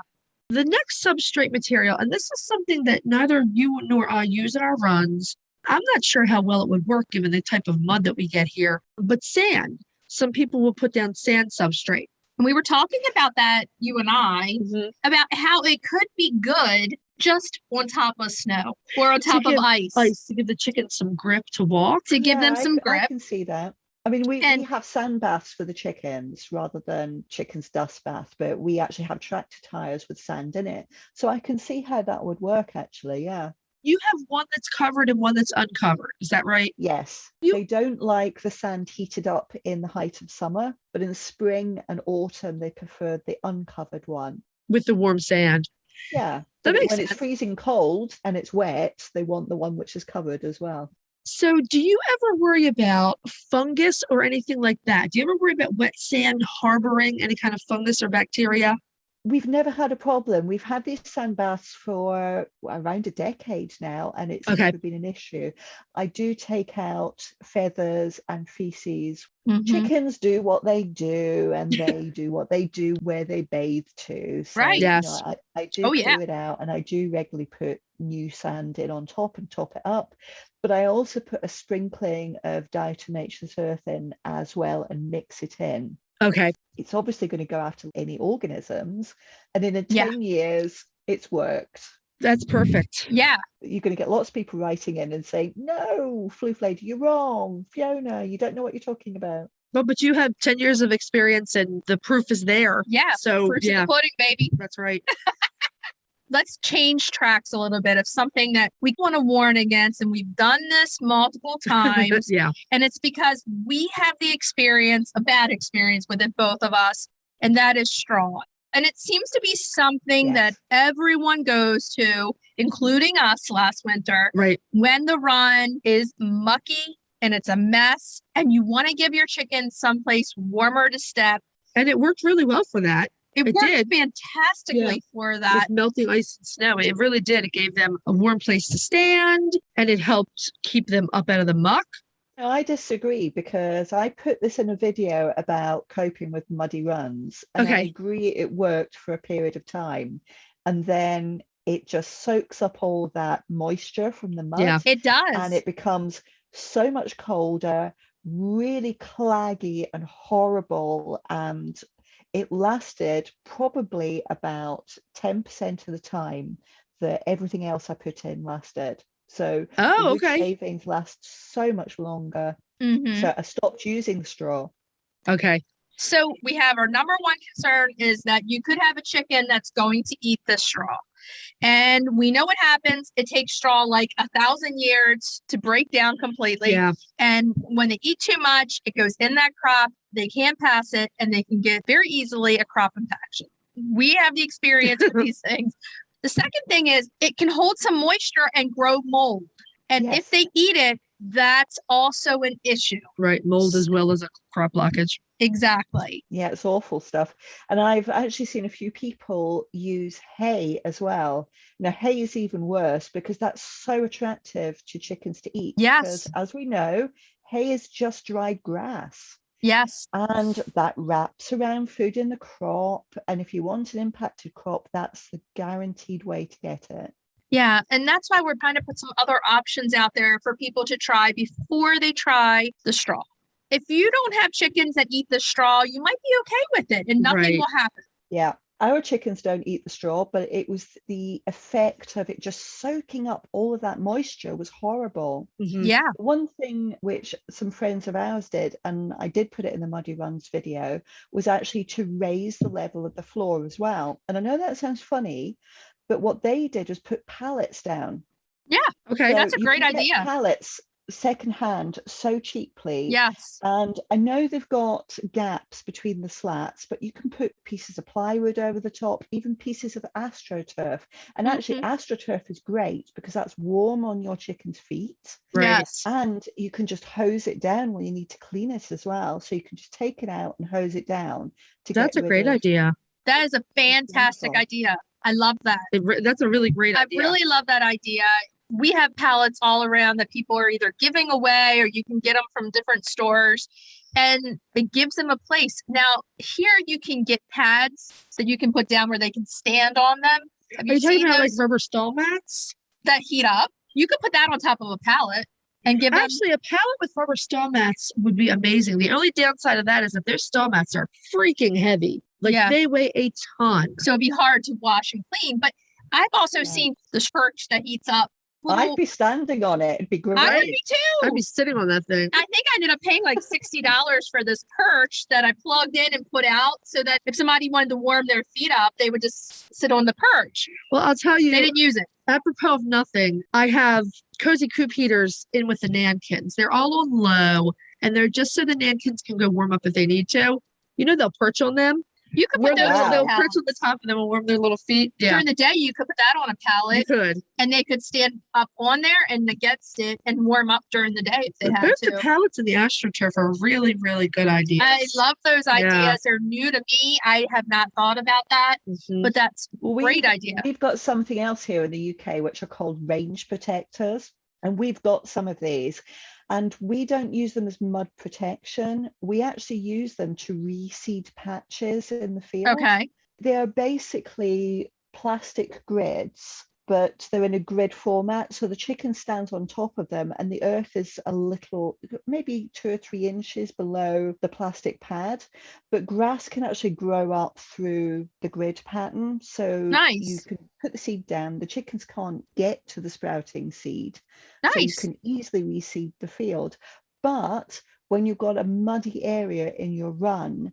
S3: The next substrate material, and this is something that neither you nor I use in our runs. I'm not sure how well it would work given the type of mud that we get here, but sand. Some people will put down sand substrate.
S2: And we were talking about that, you and I, about how it could be good just on top of snow or on top of ice.
S3: To give the chickens some grip to walk.
S2: To give them some grip.
S4: I can see that. I mean, we have sand baths for the chickens rather than chickens' dust bath, but we actually have tractor tires with sand in it. So I can see how that would work, actually, yeah.
S3: You have one that's covered and one that's uncovered. Is that right?
S4: Yes,
S3: You-
S4: they don't like the sand heated up in the height of summer, but in spring and autumn, they prefer the uncovered one.
S3: With the warm sand.
S4: Yeah,
S3: That
S4: but
S3: makes
S4: when it's
S3: sense.
S4: freezing cold and it's wet, they want the one which is covered as well.
S3: So do you ever worry about fungus or anything like that? Do you ever worry about wet sand harboring any kind of fungus or bacteria?
S4: We've never had a problem. We've had these sand baths for around a decade now, and it's
S3: Okay.
S4: never been an issue. I do take out feathers and feces.
S2: Mhm.
S4: Chickens do what they do, and they do what they do where they bathe too. So,
S2: Right.
S3: Yes.
S4: I do
S2: Oh, yeah.
S4: clear it out, and I do regularly put new sand in on top and top it up. But I also put a sprinkling of diatomaceous earth in as well and mix it in.
S3: Okay.
S4: It's obviously going to go after any organisms, and in
S2: Yeah.
S4: 10 years it's worked.
S3: That's perfect.
S2: Yeah.
S4: You're going to get lots of people writing in and saying, no, Floof Lady, you're wrong. Fiona, you don't know what you're talking about.
S3: Well, but you have 10 years of experience and the proof is there.
S2: Yeah.
S3: So
S2: Fruits of
S3: yeah,
S2: the pudding, baby.
S3: that's right.
S2: Let's change tracks a little bit of something that we want to warn against. And we've done this multiple times.
S3: Yeah.
S2: And it's because we have the experience, a bad experience with it, both of us, and that is straw. And it seems to be something that
S4: Yes.
S2: everyone goes to, including us last winter,
S3: Right.
S2: when the run is mucky and it's a mess and you want to give your chickens someplace warmer to step.
S3: And it worked really well for that.
S2: It
S3: It
S2: worked
S3: did.
S2: fantastically for that.
S3: With melting ice and snow. It really did. It gave them a warm place to stand and it helped keep them up out of the muck.
S4: No, I disagree because I put this in a video about coping with muddy runs, and I
S3: Okay.
S4: agree it worked for a period of time, and then it just soaks up all that moisture from the mud.
S3: Yeah.
S2: It does.
S4: And it becomes so much colder, really claggy and horrible. And it lasted probably about 10% of the time that everything else I put in lasted. So the
S3: Oh,
S4: wood
S3: okay.
S4: shavings last so much longer.
S2: Mhm.
S4: So I stopped using the straw.
S3: Okay.
S2: So we have our number one concern is that you could have a chicken that's going to eat the straw. And we know what happens. It takes straw like 1,000 years to break down completely.
S3: Yeah.
S2: And when they eat too much, it goes in that crop. They can't pass it and they can get very easily a crop infection. We have the experience with these things. The second thing is it can hold some moisture and grow mold. And
S4: Yes.
S2: if they eat it, that's also an issue.
S3: Right. Mold as well as a crop blockage.
S2: Exactly.
S4: Yeah, it's awful stuff. And I've actually seen a few people use hay as well. Now, hay is even worse because that's so attractive to chickens to eat.
S2: Yes.
S4: Because as we know, hay is just dried grass.
S2: Yes.
S4: And that wraps around food in the crop. And if you want an impacted crop, that's the guaranteed way to get it.
S2: Yeah. And that's why we're trying to put some other options out there for people to try before they try the straw. If you don't have chickens that eat the straw, you might be okay with it and nothing
S3: Right.
S2: will happen.
S4: Yeah. Our chickens don't eat the straw, but it was the effect of it just soaking up all of that moisture was horrible.
S3: Mhm.
S2: Yeah.
S4: One thing which some friends of ours did, and I did put it in the Muddy Runs video, was actually to raise the level of the floor as well. And I know that sounds funny, but what they did was put pallets down.
S3: Okay.
S2: That's a
S4: you
S2: great
S4: can get
S2: idea.
S4: pallets secondhand so cheaply.
S2: Yes.
S4: And I know they've got gaps between the slats, but you can put pieces of plywood over the top, even pieces of astroturf. And actually, astroturf is great because that's warm on your chicken's feet.
S3: Right.
S2: Yes.
S4: And you can just hose it down when you need to clean it as well. So you can just take it out and hose it down to
S3: That's
S4: get
S3: a
S4: rid
S3: great
S4: of
S3: idea.
S2: That is a fantastic
S4: wonderful.
S2: idea. I love that.
S3: That's a really great
S2: I
S3: idea.
S2: really love that idea. We have pallets all around that people are either giving away or you can get them from different stores and it gives them a place. Now, here you can get pads that you can put down where they can stand on them. Have
S3: Are you talking
S2: seen
S3: about like
S2: those
S3: rubber stall mats?
S2: that heat up? You could put that on top of a pallet and give them.
S3: Actually, a pallet with rubber stall mats would be amazing. The only downside of that is that their stall mats are freaking heavy. Like
S2: Yeah.
S3: they weigh a ton.
S2: So it'd be hard to wash and clean. But I've also
S4: Yeah.
S2: seen the perch that heats up
S4: I'd be standing on it. It'd be great.
S2: I would be too.
S3: I'd be sitting on that thing.
S2: I think I ended up paying like $60 for this perch that I plugged in and put out so that if somebody wanted to warm their feet up, they would just sit on the perch.
S3: Well, I'll tell you,
S2: They didn't use it.
S3: apropos of nothing, I have cozy coop heaters in with the nankins. They're all on low, and they're just so the nankins can go warm up if they need to. You know, they'll perch on them.
S2: You could put those on
S3: They'll
S2: a pallet.
S3: perch on the top and then we'll warm their little feet. Yeah,
S2: During the day, you could put that on a
S3: you
S2: pallet
S3: could.
S2: and they could stand up on there and against it and warm up during the day if they had
S3: Both
S2: to.
S3: the pallets and the AstroTurf are really, really good ideas.
S2: I love those ideas.
S3: Yeah.
S2: They're new to me. I have not thought about that, but that's a great idea.
S4: We've got something else here in the UK which are called range protectors, and we've got some of these, and we don't use them as mud protection. We actually use them to reseed patches in the field.
S2: Okay.
S4: They are basically plastic grids, but they're in a grid format, so the chicken stands on top of them and the earth is a little, maybe 2 or 3 inches below the plastic pad, but grass can actually grow up through the grid pattern. So
S2: Nice.
S4: you can put the seed down, the chickens can't get to the sprouting seed.
S2: Nice.
S4: So you can easily reseed the field. But when you've got a muddy area in your run,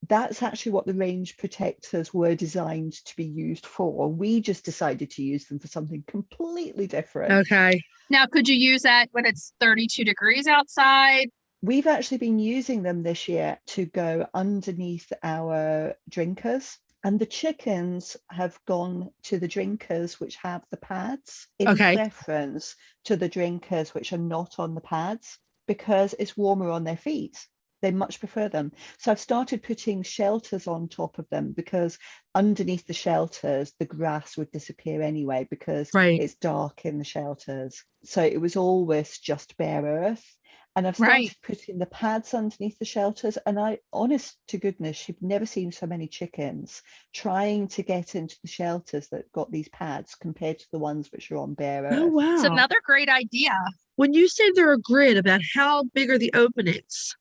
S4: that's actually what the range protectors were designed to be used for. We just decided to use them for something completely different.
S3: Okay.
S2: Now, could you use that when it's 32 degrees outside?
S4: We've actually been using them this year to go underneath our drinkers. And the chickens have gone to the drinkers which have the pads in preference to the drinkers which are not on the pads, because it's warmer on their feet. They much prefer them. So I've started putting shelters on top of them, because underneath the shelters, the grass would disappear anyway, because it's dark in the shelters. So it was always just bare earth. And I've started putting the pads underneath the shelters. And I, honest to goodness, you've never seen so many chickens trying to get into the shelters that got these pads compared to the ones which are on bare earth.
S3: Oh, wow.
S2: It's another great idea.
S3: When you say they're a grid, about how big are the openings?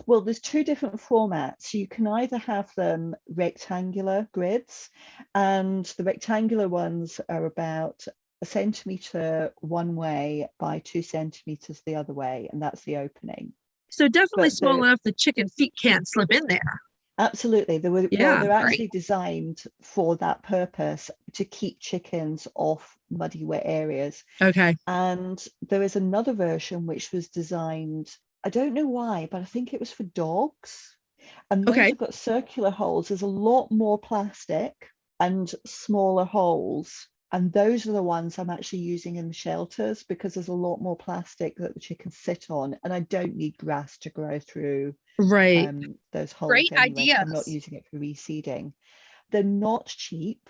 S4: Well, there's 2 different formats. You can either have them rectangular grids, and the rectangular ones are about 1 centimetre one way by 2 centimetres the other way, and that's the opening.
S3: So definitely small enough the chicken feet can't slip in there.
S4: Absolutely. They're actually designed for that purpose, to keep chickens off muddy, wet areas.
S3: Okay.
S4: And there is another version which was designed, I don't know why, but I think it was for dogs. And those have got circular holes. There's a lot more plastic and smaller holes. And those are the ones I'm actually using in the shelters, because there's a lot more plastic that the chickens sit on. And I don't need grass to grow through those holes.
S2: Great ideas.
S4: I'm not using it for reseeding. They're not cheap.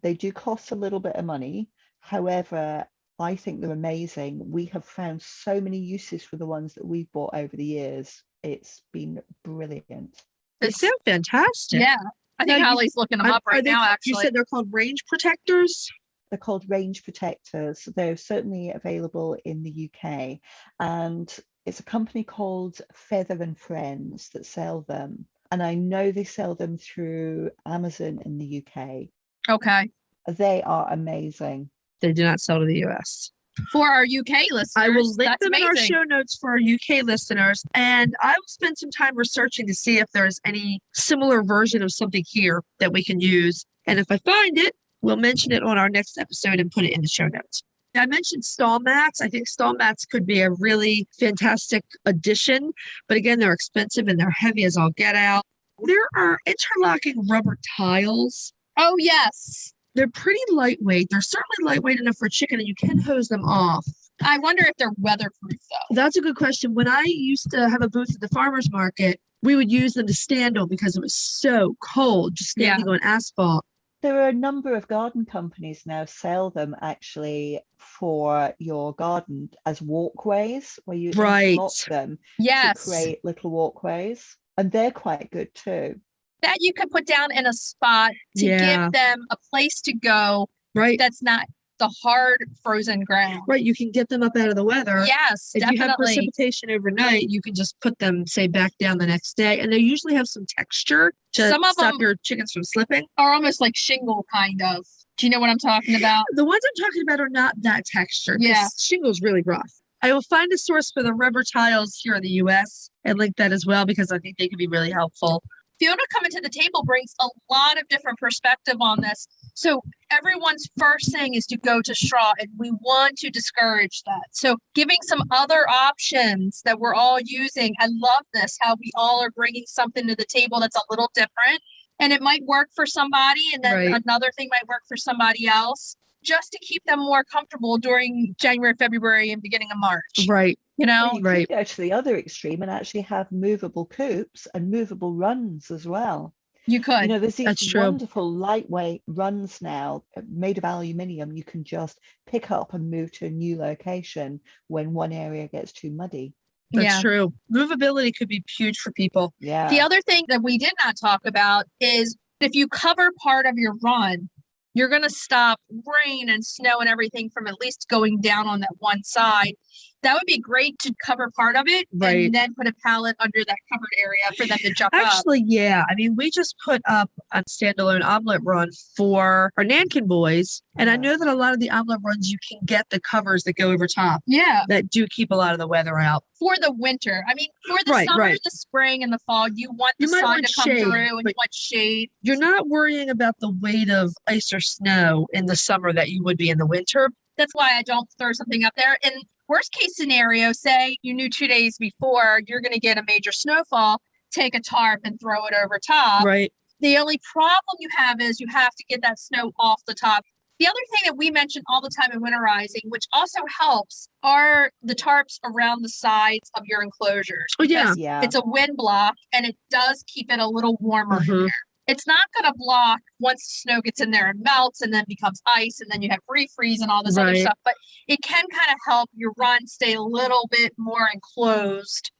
S4: They do cost a little bit of money. However, I think they're amazing. We have found so many uses for the ones that we've bought over the years. It's been brilliant.
S3: They sound fantastic.
S2: Yeah. I think Holly's looking them up right now, actually.
S3: You said they're called range protectors?
S4: They're called range protectors. They're certainly available in the UK. And it's a company called Feather and Friends that sell them. And I know they sell them through Amazon in the UK.
S2: Okay.
S4: They are amazing.
S3: They do not sell to the US.
S2: For our UK listeners,
S3: I will link them in our show notes for our UK listeners. And I will spend some time researching to see if there's any similar version of something here that we can use. And if I find it, we'll mention it on our next episode and put it in the show notes. I mentioned stall mats. I think stall mats could be a really fantastic addition. But again, they're expensive and they're heavy as all get out. There are interlocking rubber tiles.
S2: Oh, yes.
S3: They're pretty lightweight. They're certainly lightweight enough for chicken, and you can hose them off.
S2: I wonder if they're weatherproof, though.
S3: That's a good question. When I used to have a booth at the farmer's market, we would use them to stand on because it was so cold just standing on asphalt.
S4: There are a number of garden companies now sell them actually for your garden as walkways, where you interlock them to create little walkways. And they're quite good too.
S2: That you could put down in a spot to give them a place to go that's not the hard frozen ground.
S3: Right. You can get them up out of the weather.
S2: Yes,
S3: If you have
S2: definitely.
S3: precipitation overnight, you can just put them, say, back down the next day. And they usually have some texture to
S2: Some of
S3: stop
S2: them
S3: your chickens from slipping.
S2: are almost like shingle, kind of. Do you know what I'm talking about?
S3: The ones I'm talking about are not that texture.
S2: Yeah.
S3: Shingle's really rough. I will find a source for the rubber tiles here in the U.S. and link that as well because I think they could be really helpful.
S2: Fiona coming to the table brings a lot of different perspective on this. So everyone's first thing is to go to straw, and we want to discourage that. So giving some other options that we're all using. I love this, how we all are bringing something to the table that's a little different. And it might work for somebody, and then another thing might work for somebody else, just to keep them more comfortable during January, February, and beginning of March.
S3: Right.
S2: You know?
S4: Well, you could go to the other extreme and actually have movable coops and movable runs as well.
S2: You could.
S4: You know, there's these wonderful lightweight runs now made of aluminium. You can just pick up and move to a new location when one area gets too muddy.
S3: That's true. Movability could be huge for people.
S4: Yeah.
S2: The other thing that we did not talk about is if you cover part of your run, you're going to stop rain and snow and everything from at least going down on that one side. That would be great to cover part of it and then put a pallet under that covered area for them to jump up.
S3: Actually, yeah. I mean, we just put up a standalone omelet run for our Nankin boys. And I know that a lot of the omelet runs, you can get the covers that go over top.
S2: Yeah.
S3: That do keep a lot of the weather out.
S2: For the winter. I mean, for the summer, the spring, and the fall, you want the sun to come through and you want shade.
S3: You're not worrying about the weight of ice or snow in the summer that you would be in the winter.
S2: That's why I don't throw something up there. In worst case scenario, say you knew 2 days before you're going to get a major snowfall, take a tarp and throw it over top.
S3: Right.
S2: The only problem you have is you have to get that snow off the top. The other thing that we mention all the time in winterizing, which also helps, are the tarps around the sides of your enclosures.
S3: Oh, yeah.
S2: It's a wind block and it does keep it a little warmer in there. It's not going to block once the snow gets in there and melts and then becomes ice and then you have refreeze and all this other stuff. But it can kind of help your run stay a little bit more enclosed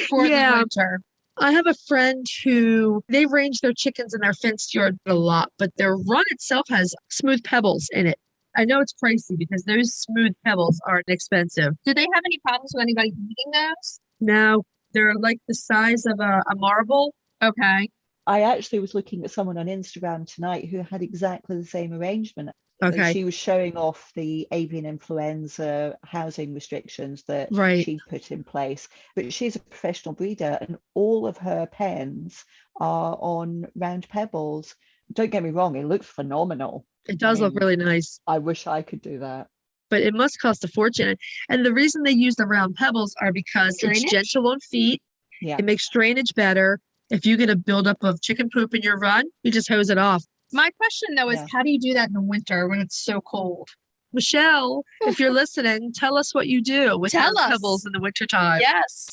S2: for the winter.
S3: I have a friend who they range their chickens in their fenced yard a lot, but their run itself has smooth pebbles in it. I know it's pricey because those smooth pebbles aren't expensive.
S2: Do they have any problems with anybody eating those?
S3: No, they're like the size of a marble.
S2: Okay.
S4: I actually was looking at someone on Instagram tonight who had exactly the same arrangement.
S3: Okay.
S4: She was showing off the avian influenza housing restrictions that she put in place. But she's a professional breeder and all of her pens are on round pebbles. Don't get me wrong, it looks phenomenal.
S3: It does look really nice.
S4: I wish I could do that.
S3: But it must cost a fortune. And the reason they use the round pebbles are because it's gentle on feet.
S4: Yeah.
S3: It makes drainage better. If you get a buildup of chicken poop in your run, you just hose it off.
S2: My question, though, is how do you do that in the winter when it's so cold?
S3: Michelle, if you're listening, tell us what you do with your pebbles in the wintertime.
S2: Yes.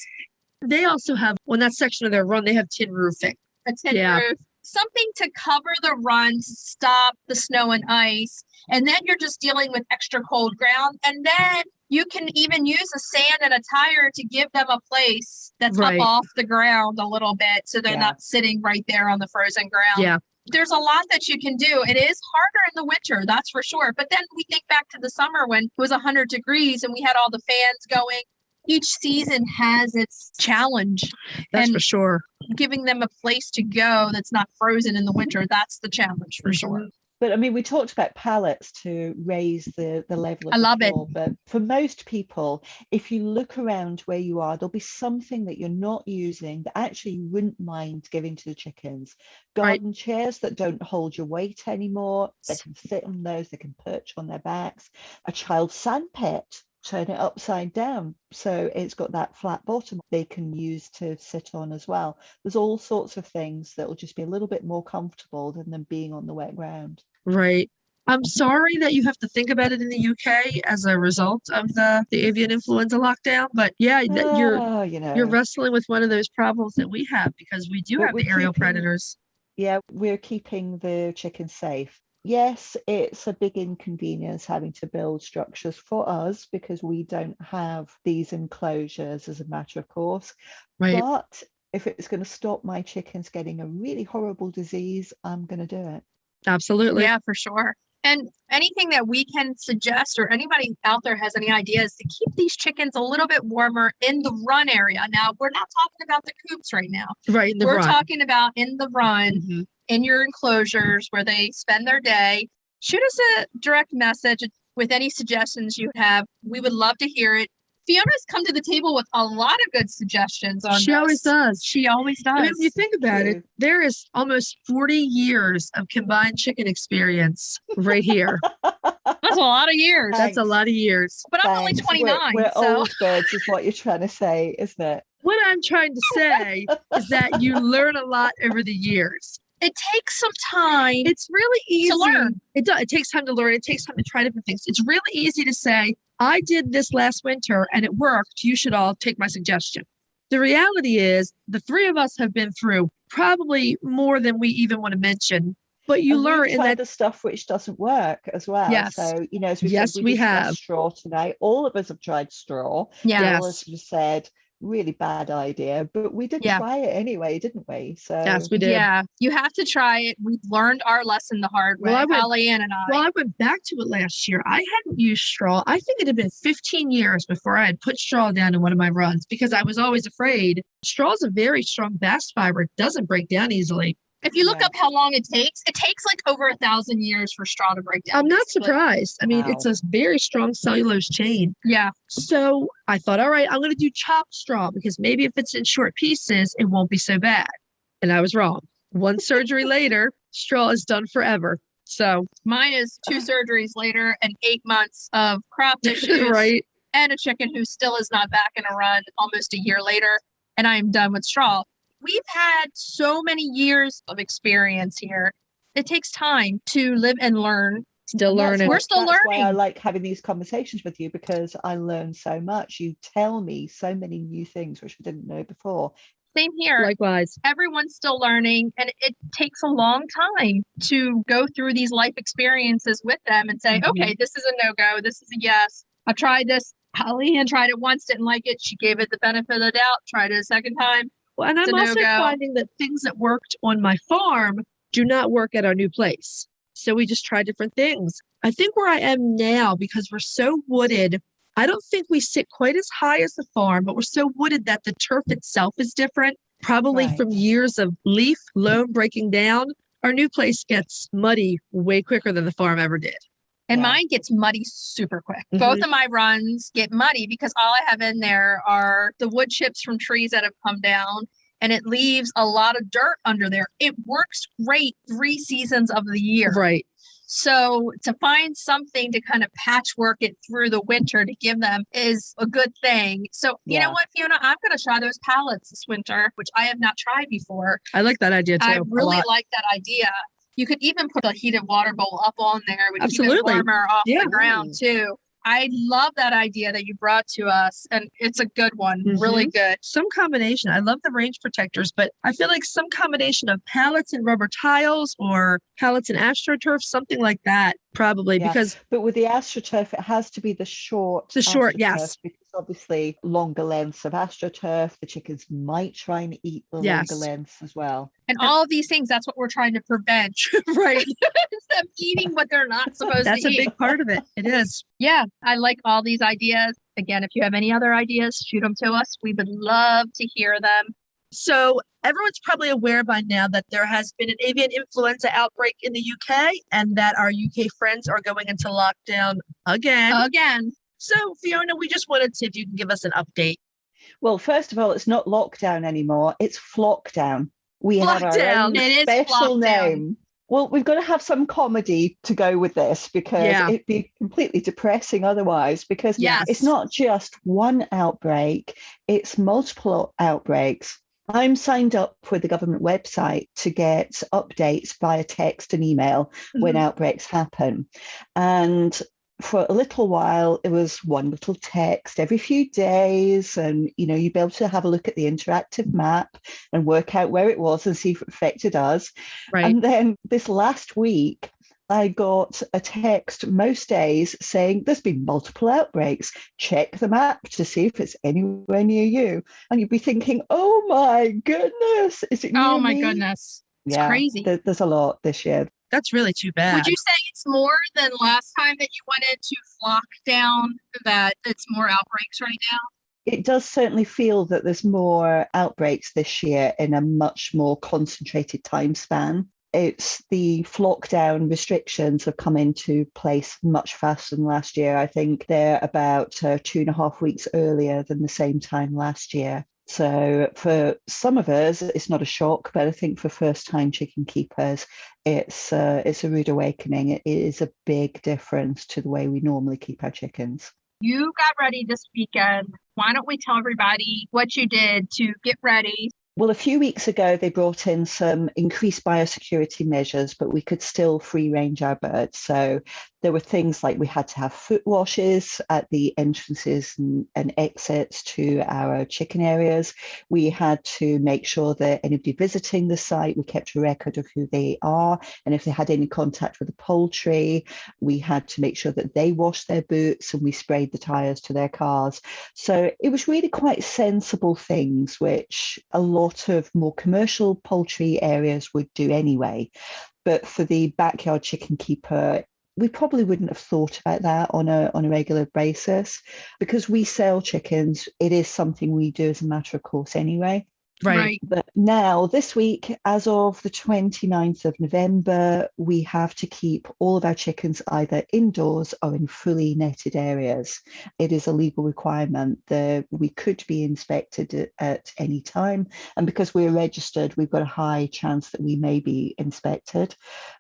S3: They also have, on that section of their run, they have tin roofing.
S2: A tin roof. Something to cover the run to stop the snow and ice. And then you're just dealing with extra cold ground. And then you can even use a sand and a tire to give them a place that's up off the ground a little bit so they're not sitting right there on the frozen ground.
S3: Yeah.
S2: There's a lot that you can do. It is harder in the winter, that's for sure. But then we think back to the summer when it was 100 degrees and we had all the fans going. Each season has its challenge.
S3: That's for sure.
S2: Giving them a place to go that's not frozen in the winter, that's the challenge for sure.
S4: But I mean, we talked about pallets to raise the level of
S2: the
S4: floor, but for most people, if you look around where you are, there'll be something that you're not using that actually you wouldn't mind giving to the chickens. Garden chairs that don't hold your weight anymore, they can sit on those, they can perch on their backs. A child sandpit, turn it upside down so it's got that flat bottom they can use to sit on as well. There's all sorts of things that will just be a little bit more comfortable than them being on the wet ground.
S3: Right. I'm sorry that you have to think about it in the UK as a result of the avian influenza lockdown, but you're wrestling with one of those problems that we have because we do have the aerial predators.
S4: Yeah, we're keeping the chickens safe. Yes, it's a big inconvenience having to build structures for us because we don't have these enclosures as a matter of course.
S3: Right.
S4: But if it's going to stop my chickens getting a really horrible disease, I'm going to do it.
S3: Absolutely.
S2: Yeah, for sure. And anything that we can suggest or anybody out there has any ideas to keep these chickens a little bit warmer in the run area. Now, we're not talking about the coops right now.
S3: Right, in the
S2: We're
S3: run.
S2: talking about in the run, in your enclosures where they spend their day. Shoot us a direct message with any suggestions you have. We would love to hear it. Fiona's come to the table with a lot of good suggestions on
S3: She
S2: this.
S3: always does.
S2: She always does.
S3: I mean, if you think about it, there is almost 40 years of combined chicken experience right here.
S2: That's a lot of years.
S3: That's a lot of years.
S2: But I'm only
S4: Thanks.
S2: 29.
S4: We're
S2: so
S4: old birds is what you're trying to say, isn't it?
S3: What I'm trying to say is that you learn a lot over the years.
S2: it takes some time.
S3: It's really easy
S2: to learn.
S3: It does. It takes time to learn. It takes time to try different things. It's really easy to say, I did this last winter and it worked. You should all take my suggestion. The reality is the three of us have been through probably more than we even want to mention. But you learn in that
S4: the stuff which doesn't work as well.
S3: Yes.
S4: So, you know, as we
S3: Yes,
S4: said,
S3: we
S4: discussed
S3: have.
S4: straw tonight. All of us have tried straw.
S2: Yeah.
S4: All of us have said, really bad idea, but we did try it anyway, didn't we? So
S3: yes, we did.
S2: Yeah, you have to try it. We've learned our lesson the hard way. Holly Ann and I.
S3: Well, I went back to it last year. I hadn't used straw. I think it had been 15 years before I had put straw down in one of my runs because I was always afraid. Straw is a very strong bast fiber. It doesn't break down easily.
S2: If you look up how long it takes like over 1,000 years for straw to break down.
S3: I'm not surprised. I mean, it's a very strong cellulose chain.
S2: Yeah.
S3: So I thought, all right, I'm going to do chopped straw because maybe if it's in short pieces, it won't be so bad. And I was wrong. One surgery later, straw is done forever. So
S2: mine is 2 surgeries later and 8 months of crop issues.
S3: Right.
S2: And a chicken who still is not back in a run almost a year later. And I am done with straw. We've had so many years of experience here. It takes time to live and learn.
S3: Still learning.
S2: We're still
S4: that's
S2: learning.
S4: Why I like having these conversations with you because I learn so much. You tell me so many new things which I didn't know before.
S2: Same here.
S3: Likewise.
S2: Everyone's still learning, and it takes a long time to go through these life experiences with them and say, okay, this is a no-go. This is a yes. I've tried this. Holly Ann tried it once, didn't like it. She gave it the benefit of the doubt, tried it a second time.
S3: Well, and I'm also finding that things that worked on my farm do not work at our new place. So we just try different things. I think where I am now, because we're so wooded, I don't think we sit quite as high as the farm, but we're so wooded that the turf itself is different, probably from years of leaf loam breaking down. Our new place gets muddy way quicker than the farm ever did.
S2: And mine gets muddy super quick. Both of my runs get muddy because all I have in there are the wood chips from trees that have come down, and it leaves a lot of dirt under there. It works great 3 seasons of the year.
S3: Right.
S2: So to find something to kind of patchwork it through the winter to give them is a good thing. So you know what, Fiona, I'm going to try those pallets this winter, which I have not tried before.
S3: I like that idea too.
S2: I really like that idea. You could even put a heated water bowl up on there. It would keep it warmer off the ground too. I love that idea that you brought to us, and it's a good one. Really good.
S3: Some combination. I love the range protectors, but I feel like some combination of pallets and rubber tiles or pallets and AstroTurf, something like that, probably because.
S4: But with the AstroTurf, it has to be the short.
S3: The short,
S4: AstroTurf,
S3: yes.
S4: Because obviously, longer lengths of AstroTurf, the chickens might try and eat the longer lengths as well.
S2: And all of these things, that's what we're trying to prevent.
S3: Right.
S2: Instead of eating what they're not supposed to eat.
S3: That's a big part of it. It is.
S2: Yeah, I like all these ideas. Again, if you have any other ideas, shoot them to us. We would love to hear them.
S3: So everyone's probably aware by now that there has been an avian influenza outbreak in the UK and that our UK friends are going into lockdown again. So Fiona, we just wanted to see if you can give us an update.
S4: Well, first of all, it's not lockdown anymore. It's flockdown. We have our own special name. Well, we've got to have some comedy to go with this because it'd be completely depressing otherwise, because it's not just one outbreak, it's multiple outbreaks. I'm signed up with the government website to get updates via text and email when outbreaks happen. And for a little while, it was one little text every few days. And, you know, you'd be able to have a look at the interactive map and work out where it was and see if it affected us.
S3: Right.
S4: And then this last week, I got a text most days saying there's been multiple outbreaks. Check the map to see if it's anywhere near you. And you'd be thinking, oh my goodness, is it near me?
S2: Goodness. It's crazy.
S4: There's a lot this year.
S3: That's really too bad.
S2: Would you say sense more than last time that you went into lockdown that it's more outbreaks right now?
S4: It does certainly feel that there's more outbreaks this year in a much more concentrated time span. It's the lockdown restrictions have come into place much faster than last year. I think they're about 2.5 weeks earlier than the same time last year. So for some of us, it's not a shock, but I think for first-time chicken keepers, it's a rude awakening. It is a big difference to the way we normally keep our chickens.
S2: You got ready this weekend. Why don't we tell everybody what you did to get ready?
S4: Well, a few weeks ago, they brought in some increased biosecurity measures, but we could still free range our birds. So there were things like we had to have foot washes at the entrances and exits to our chicken areas. We had to make sure that anybody visiting the site, we kept a record of who they are. And if they had any contact with the poultry, we had to make sure that they washed their boots and we sprayed the tires to their cars. So it was really quite sensible things, which a lot of more commercial poultry areas would do anyway. But for the backyard chicken keeper, we probably wouldn't have thought about that on a regular basis. Because we sell chickens, it is something we do as a matter of course anyway.
S3: Right.
S4: But now, this week, as of the 29th of November, we have to keep all of our chickens either indoors or in fully netted areas. It is a legal requirement that we could be inspected at any time. And because we're registered, we've got a high chance that we may be inspected.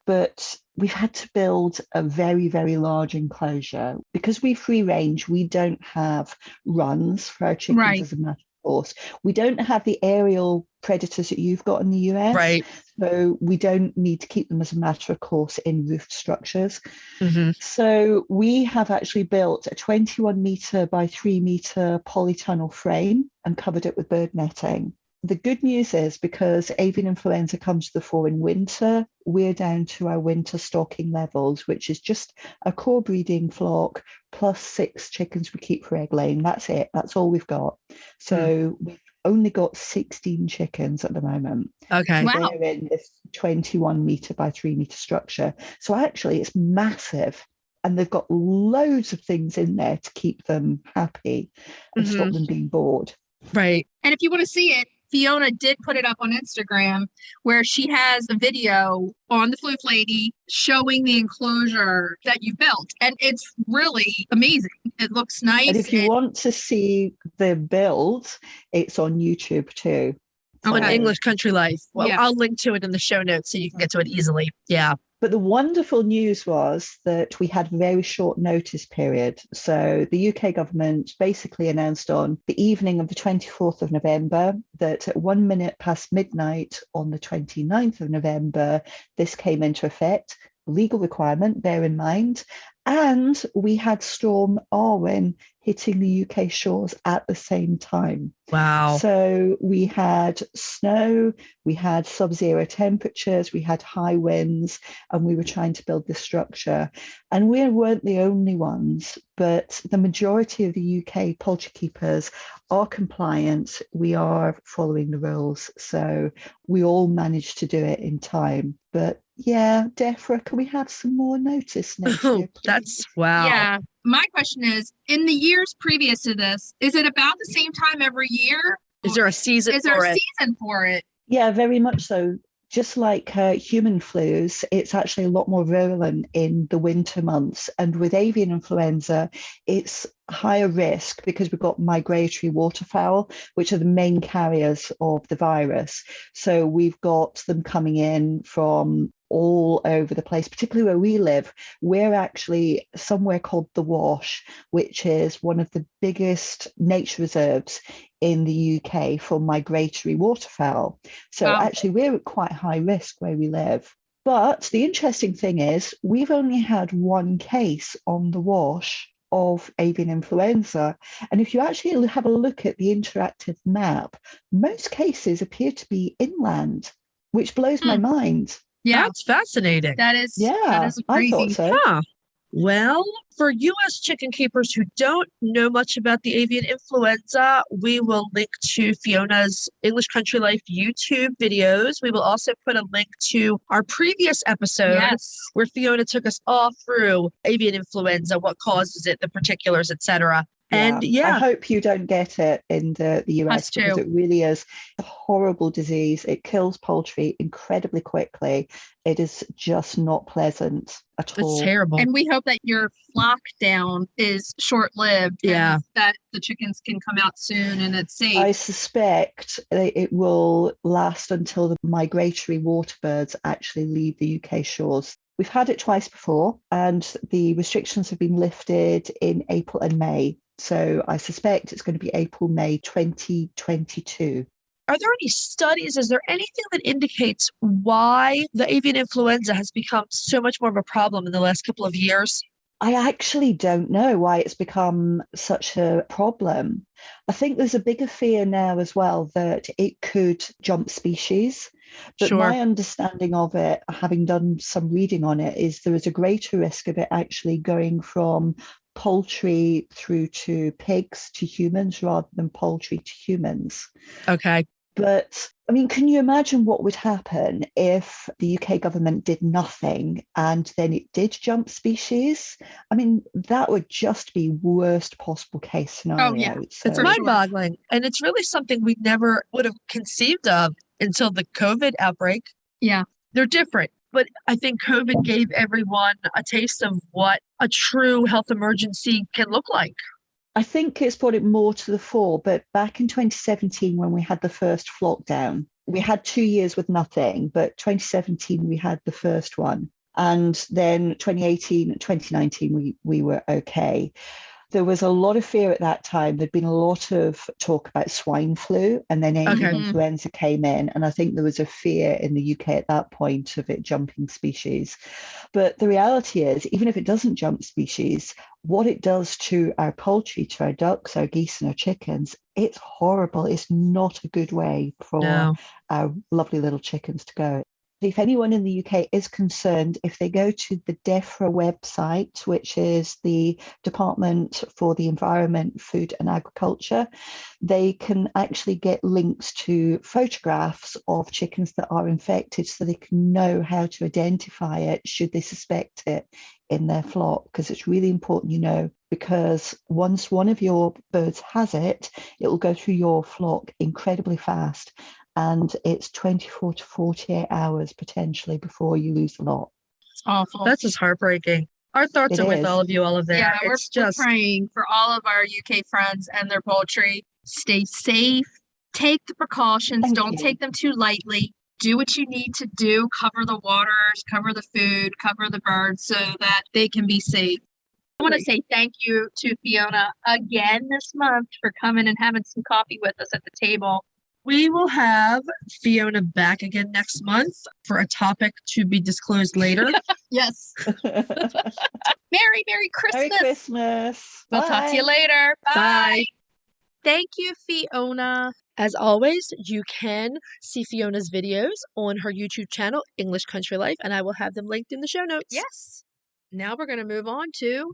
S4: But we've had to build a very, very large enclosure. Because we free range, we don't have runs for our chickens as a matter of course. We don't have the aerial predators that you've got in the US.
S3: Right.
S4: So we don't need to keep them as a matter of course in roofed structures.
S3: Mm-hmm.
S4: So we have actually built a 21 metre by 3 metre polytunnel frame and covered it with bird netting. The good news is because avian influenza comes to the fore in winter, we're down to our winter stocking levels, which is just a core breeding flock plus 6 chickens we keep for egg laying. That's it. That's all we've got. So we've only got 16 chickens at the moment.
S3: Okay.
S2: Wow.
S4: They're in this 21 metre by 3 metre structure. So actually it's massive. And they've got loads of things in there to keep them happy and stop them being bored.
S3: Right.
S2: And if you want to see it, Fiona did put it up on Instagram where she has a video on the Floof Lady showing the enclosure that you built. And it's really amazing. It looks nice.
S4: And if you want to see the build, it's on YouTube too.
S3: On
S2: Okay.
S3: English Country Life. Well,
S2: Yeah.
S3: I'll link to it in the show notes so you can get to it easily. Yeah.
S4: But the wonderful news was that we had a very short notice period. So the UK government basically announced on the evening of the 24th of November that at 1 minute past midnight on the 29th of November, this came into effect. Legal requirement, bear in mind. And we had Storm Arwen hitting the UK shores at the same time.
S3: Wow.
S4: So we had snow, we had sub-zero temperatures, we had high winds, and we were trying to build this structure. And we weren't the only ones, but the majority of the UK poultry keepers are compliant. We are following the rules. So we all managed to do it in time. But yeah, Defra, can we have some more notice next year, please?
S3: That's wow.
S2: Yeah. My question is, in the years previous to this, is it about the same time every year?
S3: Is there a season
S2: Is there
S3: for
S2: a
S3: it?
S2: season for it?
S4: Yeah, very much so. Just like human flus, it's actually a lot more virulent in the winter months. And with avian influenza, it's higher risk because we've got migratory waterfowl, which are the main carriers of the virus. So we've got them coming in from all over the place, particularly where we live. We're actually somewhere called the Wash, which is one of the biggest nature reserves in the UK for migratory waterfowl. So
S2: Wow.
S4: actually we're at quite high risk where we live. But the interesting thing is we've only had one case on the Wash of avian influenza. And if you actually have a look at the interactive map, most cases appear to be inland, which blows my mind.
S2: Yeah.
S3: That's fascinating.
S2: That is
S4: Yeah, I
S2: crazy.
S4: thought so.
S3: Huh. Well, for U.S. chicken keepers who don't know much about the avian influenza, we will link to Fiona's English Country Life YouTube videos. We will also put a link to our previous episode
S2: Yes.
S3: where Fiona took us all through avian influenza, what causes it, the particulars, etc. And
S4: I
S3: yeah,
S4: hope you don't get it in the US
S2: Us
S4: because
S2: too.
S4: it really is a horrible disease. It kills poultry incredibly quickly. It is just not pleasant at
S3: it's
S4: all.
S3: terrible.
S2: And we hope that your lockdown is short-lived.
S3: Yeah.
S2: And that the chickens can come out soon and it's safe.
S4: I suspect it will last until the migratory water birds actually leave the UK shores. We've had it twice before, and the restrictions have been lifted in April and May. So I suspect it's going to be April, May 2022.
S3: Are there any studies? Is there anything that indicates why the avian influenza has become so much more of a problem in the last couple of years?
S4: I actually don't know why it's become such a problem. I think there's a bigger fear now as well that it could jump species. But
S3: Sure.
S4: my understanding of it, having done some reading on it, is there is a greater risk of it actually going from poultry through to pigs to humans rather than poultry to humans.
S3: Okay.
S4: But I mean, can you imagine what would happen if the UK government did nothing and then it did jump species? I mean, that would just be worst possible case scenario.
S2: Oh, yeah.
S3: It's
S2: For sure.
S3: mind-boggling. And it's really something we never would have conceived of until the COVID outbreak.
S2: Yeah.
S3: They're different. But I think COVID gave everyone a taste of what a true health emergency can look like.
S4: I think it's brought it more to the fore, but back in 2017, when we had the first lockdown, we had 2 years with nothing, but 2017, we had the first one. And then 2018, 2019, we were okay. There was a lot of fear at that time. There'd been a lot of talk about swine flu, and then avian influenza came in. And I think there was a fear in the UK at that point of it jumping species. But the reality is, even if it doesn't jump species, what it does to our poultry, to our ducks, our geese, and our chickens, it's horrible. It's not a good way for our lovely little chickens to go. If anyone in the UK is concerned, if they go to the DEFRA website, which is the Department for the Environment, Food and Agriculture, they can actually get links to photographs of chickens that are infected so they can know how to identify it should they suspect it in their flock, because it's really important, you know, because once one of your birds has it, it will go through your flock incredibly fast. And it's 24 to 48 hours potentially before you lose the lot.
S2: It's awful.
S3: That's just heartbreaking. Our thoughts are with all of you, all of that.
S2: Yeah,
S3: we're
S2: praying for all of our UK friends and their poultry. Stay safe. Take the precautions. Don't take them too lightly. Do what you need to do. Cover the waters, cover the food, cover the birds so that they can be safe. I want to say thank you to Fiona again this month for coming and having some coffee with us at the table.
S3: We will have Fiona back again next month for a topic to be disclosed later.
S2: Yes. Merry Christmas.
S4: Merry Christmas.
S2: We'll talk to you later. Bye.
S3: Bye.
S2: Thank you, Fiona.
S3: As always, you can see Fiona's videos on her YouTube channel, English Country Life, and I will have them linked in the show notes.
S2: Yes. Now we're going to move on to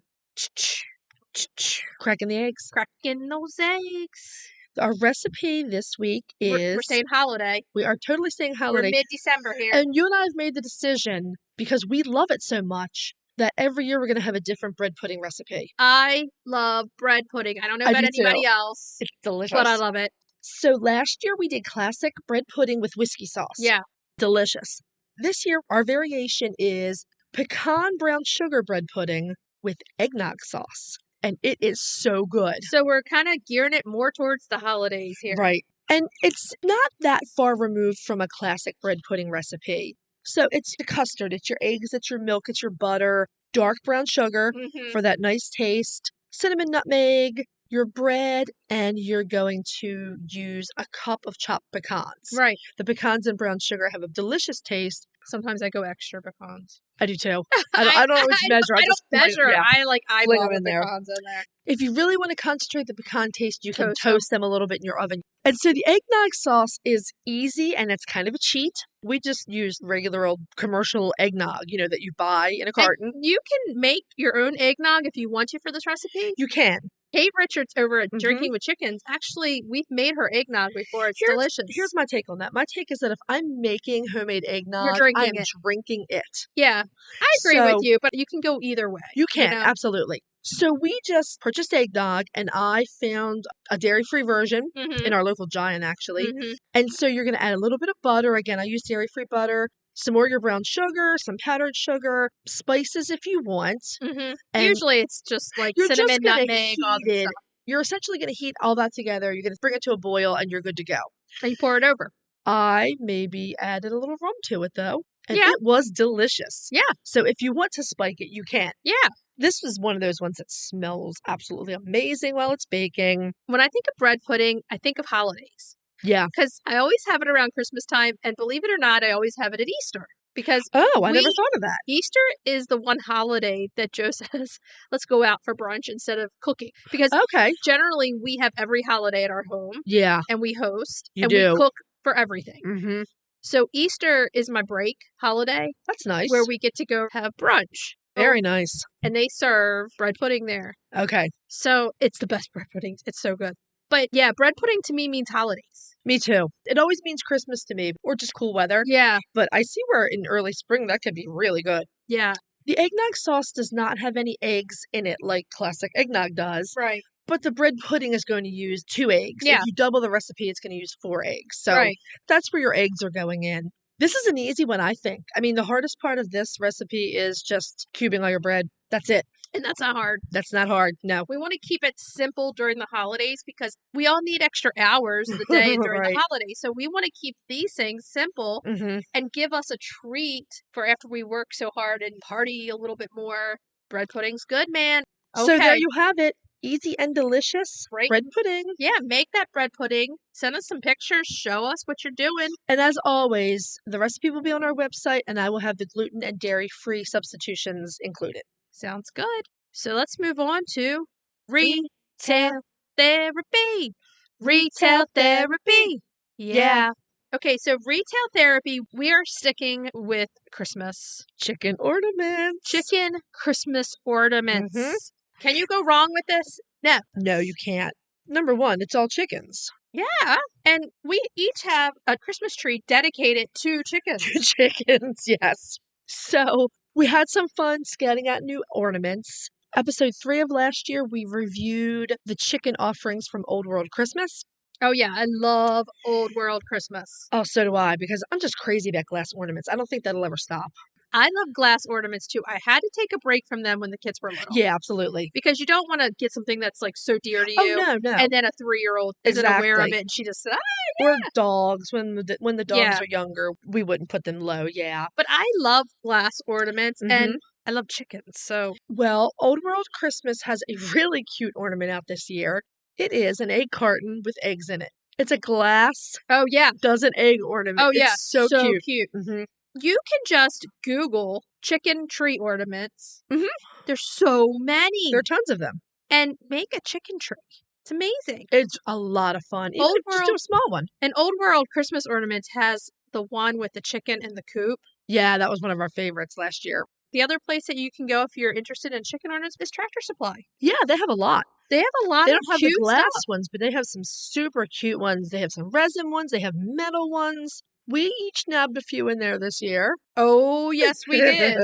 S3: cracking the eggs.
S2: Cracking those eggs.
S3: Our recipe this week is...
S2: We're saying holiday.
S3: We are totally saying holiday.
S2: We're mid-December here.
S3: And you and I have made the decision, because we love it so much, that every year we're going to have a different bread pudding recipe.
S2: I love bread pudding. I don't know about anybody else.
S3: It's delicious.
S2: But I love it.
S3: So last year we did classic bread pudding with whiskey sauce.
S2: Yeah.
S3: Delicious. This year our variation is pecan brown sugar bread pudding with eggnog sauce. And it is so good.
S2: So we're kind of gearing it more towards the holidays here.
S3: Right. And it's not that far removed from a classic bread pudding recipe. So it's the custard, it's your eggs, it's your milk, it's your butter, dark brown sugar for that nice taste, cinnamon, nutmeg, your bread, and you're going to use a cup of chopped pecans.
S2: Right.
S3: The pecans and brown sugar have a delicious taste.
S2: Sometimes I go extra pecans.
S3: I do too. I don't always measure.
S2: I
S3: just
S2: don't measure.
S3: Yeah.
S2: I like
S3: Fling
S2: eyeball
S3: 'em
S2: the
S3: in there.
S2: pecans in there.
S3: If you really want to concentrate the pecan taste, you can
S2: Toast 'em.
S3: toast them a little bit in your oven. And so the eggnog sauce is easy and it's kind of a cheat. We just use regular old commercial eggnog, that you buy in a carton.
S2: And you can make your own eggnog if you want to for this recipe.
S3: You can.
S2: Kate Richards over at Drinking with Chickens, actually, we've made her eggnog before. It's delicious.
S3: Here's my take on that. My take is that if I'm making homemade eggnog,
S2: drinking
S3: I'm
S2: it.
S3: drinking it.
S2: Yeah, I agree with you, but you can go either way.
S3: You can, absolutely. So we just purchased eggnog, and I found a dairy-free version in our local Giant, actually. And so you're going to add a little bit of butter. Again, I use dairy-free butter. Some more of your brown sugar, some powdered sugar, spices if you want.
S2: And usually it's just like cinnamon, nutmeg, all that stuff.
S3: You're essentially going to heat all that together. You're going to bring it to a boil, and you're good to go.
S2: And you pour it over.
S3: I maybe added a little rum to it, though. And it was delicious.
S2: Yeah.
S3: So if you want to spike it, you can.
S2: Yeah.
S3: This was one of those ones that smells absolutely amazing while it's baking.
S2: When I think of bread pudding, I think of holidays.
S3: Yeah.
S2: Because I always have it around Christmas time, and believe it or not, I always have it at Easter. Because
S3: I never thought of that.
S2: Easter is the one holiday that Joe says, let's go out for brunch instead of cooking. Because generally we have every holiday at our home.
S3: Yeah.
S2: And we host.
S3: We
S2: cook for everything. So Easter is my break holiday.
S3: That's nice.
S2: Where we get to go have brunch.
S3: Very nice.
S2: And they serve bread pudding there.
S3: Okay.
S2: So it's the best bread pudding. It's so good. But yeah, bread pudding to me means holidays.
S3: Me too. It always means Christmas to me, or just cool weather.
S2: Yeah.
S3: But I see where in early spring that could be really good.
S2: Yeah.
S3: The eggnog sauce does not have any eggs in it like classic eggnog does.
S2: Right.
S3: But the bread pudding is going to use 2 eggs.
S2: Yeah.
S3: If you double the recipe, it's going to use 4 eggs. So that's where your eggs are going in. This is an easy one, I think. I mean, the hardest part of this recipe is just cubing all your bread. That's it.
S2: And that's not hard.
S3: That's not hard. No.
S2: We want to keep it simple during the holidays because we all need extra hours of the day during the holidays. So we want to keep these things simple and give us a treat for after we work so hard and party a little bit more. Bread pudding's good, man. Okay.
S3: So there you have it. Easy and delicious bread pudding.
S2: Yeah, make that bread pudding. Send us some pictures. Show us what you're doing.
S3: And as always, the recipe will be on our website, and I will have the gluten and dairy-free substitutions included.
S2: Sounds good. So let's move on to retail therapy. Retail therapy. Yeah. Okay, so retail therapy, we are sticking with Christmas.
S3: Chicken ornaments.
S2: Chicken Christmas ornaments. Can you go wrong with this? No.
S3: No, you can't. Number one, it's all chickens.
S2: Yeah. And we each have a Christmas tree dedicated to chickens.
S3: Chickens, yes. So we had some fun scouting out new ornaments. Episode 3 of last year, we reviewed the chicken offerings from Old World Christmas.
S2: Oh, yeah. I love Old World Christmas.
S3: Oh, so do I, because I'm just crazy about glass ornaments. I don't think that'll ever stop.
S2: I love glass ornaments too. I had to take a break from them when the kids were little.
S3: Yeah, absolutely.
S2: Because you don't want to get something that's like so dear to you.
S3: Oh, no.
S2: And then a 3-year-old isn't aware of it and she just said,
S3: Or dogs. When the dogs are younger, we wouldn't put them low,
S2: But I love glass ornaments and I love chickens, so.
S3: Well, Old World Christmas has a really cute ornament out this year. It is an egg carton with eggs in it. It's a glass dozen egg ornament.
S2: Oh, yeah.
S3: It's so cute.
S2: You can just Google chicken tree ornaments. There's so many.
S3: There are tons of them.
S2: And make a chicken tree. It's amazing.
S3: It's a lot of fun. Even just do a small one.
S2: An Old World Christmas ornament has the one with the chicken and the coop.
S3: Yeah, that was one of our favorites last year.
S2: The other place that you can go if you're interested in chicken ornaments is Tractor Supply.
S3: Yeah, they have a lot.
S2: They have a lot of cute
S3: They don't have the glass
S2: stuff.
S3: ones, but they have some super cute ones. They have some resin ones. They have metal ones. We each nabbed a few in there this year.
S2: Oh, yes, we did.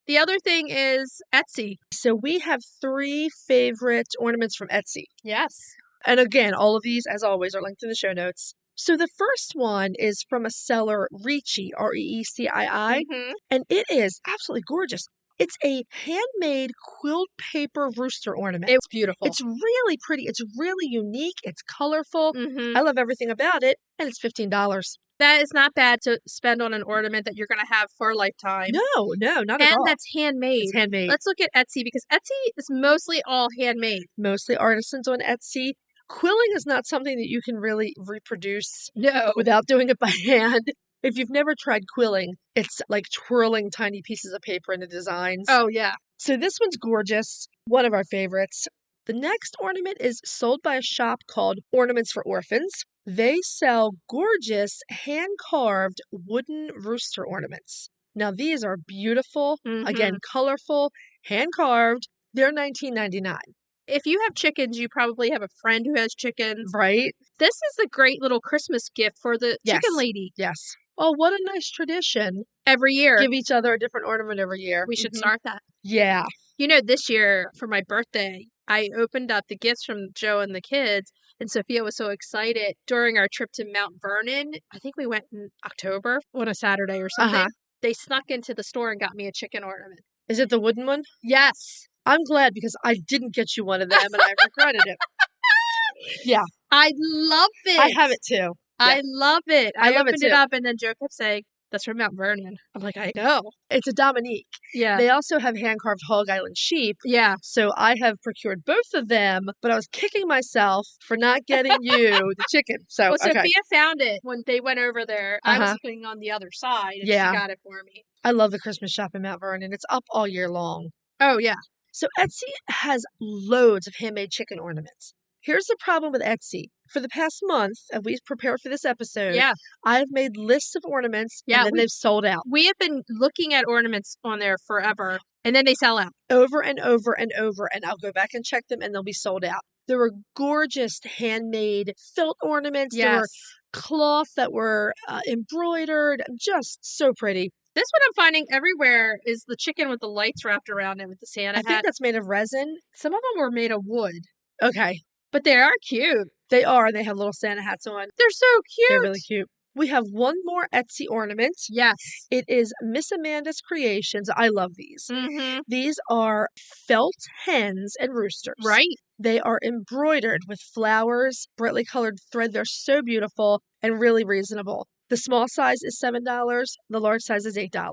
S2: The other thing is Etsy.
S3: So we have 3 favorite ornaments from Etsy.
S2: Yes.
S3: And again, all of these, as always, are linked in the show notes. So the first one is from a seller, RECCII, REECII, and it is absolutely gorgeous. It's a handmade quilled paper rooster ornament.
S2: It's beautiful.
S3: It's really pretty. It's really unique. It's colorful. I love everything about it, and it's $15.
S2: That is not bad to spend on an ornament that you're going to have for a lifetime.
S3: No, not at all.
S2: And that's handmade.
S3: It's handmade.
S2: Let's look at Etsy because Etsy is mostly all handmade.
S3: Mostly artisans on Etsy. Quilling is not something that you can really reproduce
S2: No.
S3: without doing it by hand. If you've never tried quilling, it's like twirling tiny pieces of paper into designs.
S2: Oh, yeah.
S3: So this one's gorgeous. One of our favorites. The next ornament is sold by a shop called Ornaments for Orphans. They sell gorgeous hand-carved wooden rooster ornaments. Now these are beautiful, again, colorful, hand-carved. They're $19.99.
S2: If you have chickens, you probably have a friend who has chickens.
S3: Right?
S2: This is a great little Christmas gift for the chicken lady.
S3: Yes. Oh, what a nice tradition.
S2: Every year.
S3: Give each other a different ornament every year.
S2: We should start that.
S3: Yeah.
S2: You know, this year for my birthday, I opened up the gifts from Joe and the kids, and Sophia was so excited. During our trip to Mount Vernon, I think we went in October on a Saturday or something. They snuck into the store and got me a chicken ornament.
S3: Is it the wooden one?
S2: Yes.
S3: I'm glad because I didn't get you one of them and I regretted it. Yeah.
S2: I love it.
S3: I have it too. Yeah.
S2: I love it. I
S3: love it
S2: opened it
S3: too.
S2: up and then Joe kept saying, that's from Mount Vernon. I'm like, I know.
S3: It's a Dominique.
S2: Yeah.
S3: They also have hand-carved Hog Island sheep.
S2: Yeah.
S3: So I have procured both of them, but I was kicking myself for not getting you the chicken. So,
S2: well, Sophia found it when they went over there. I was looking on the other side and she got it for me.
S3: I love the Christmas shop in Mount Vernon. It's up all year long.
S2: Oh, yeah.
S3: So Etsy has loads of handmade chicken ornaments. Here's the problem with Etsy. For the past month, as we prepared for this episode, I've made lists of ornaments and then they've sold out.
S2: We have been looking at ornaments on there forever and then they sell out.
S3: Over and over and over. And I'll go back and check them and they'll be sold out. There were gorgeous handmade felt ornaments. There were cloth that were embroidered. Just so pretty.
S2: This one I'm finding everywhere is the chicken with the lights wrapped around it with the Santa hat.
S3: I think that's made of resin.
S2: Some of them were made of wood.
S3: Okay.
S2: But they are cute.
S3: They are. They have little Santa hats on.
S2: They're so cute.
S3: They're really cute. We have one more Etsy ornament.
S2: Yes.
S3: It is Miss Amanda's Creations. I love these.
S2: Mm-hmm.
S3: These are felt hens and roosters.
S2: Right.
S3: They are embroidered with flowers, brightly colored thread. They're so beautiful and really reasonable. The small size is $7. The large size is $8.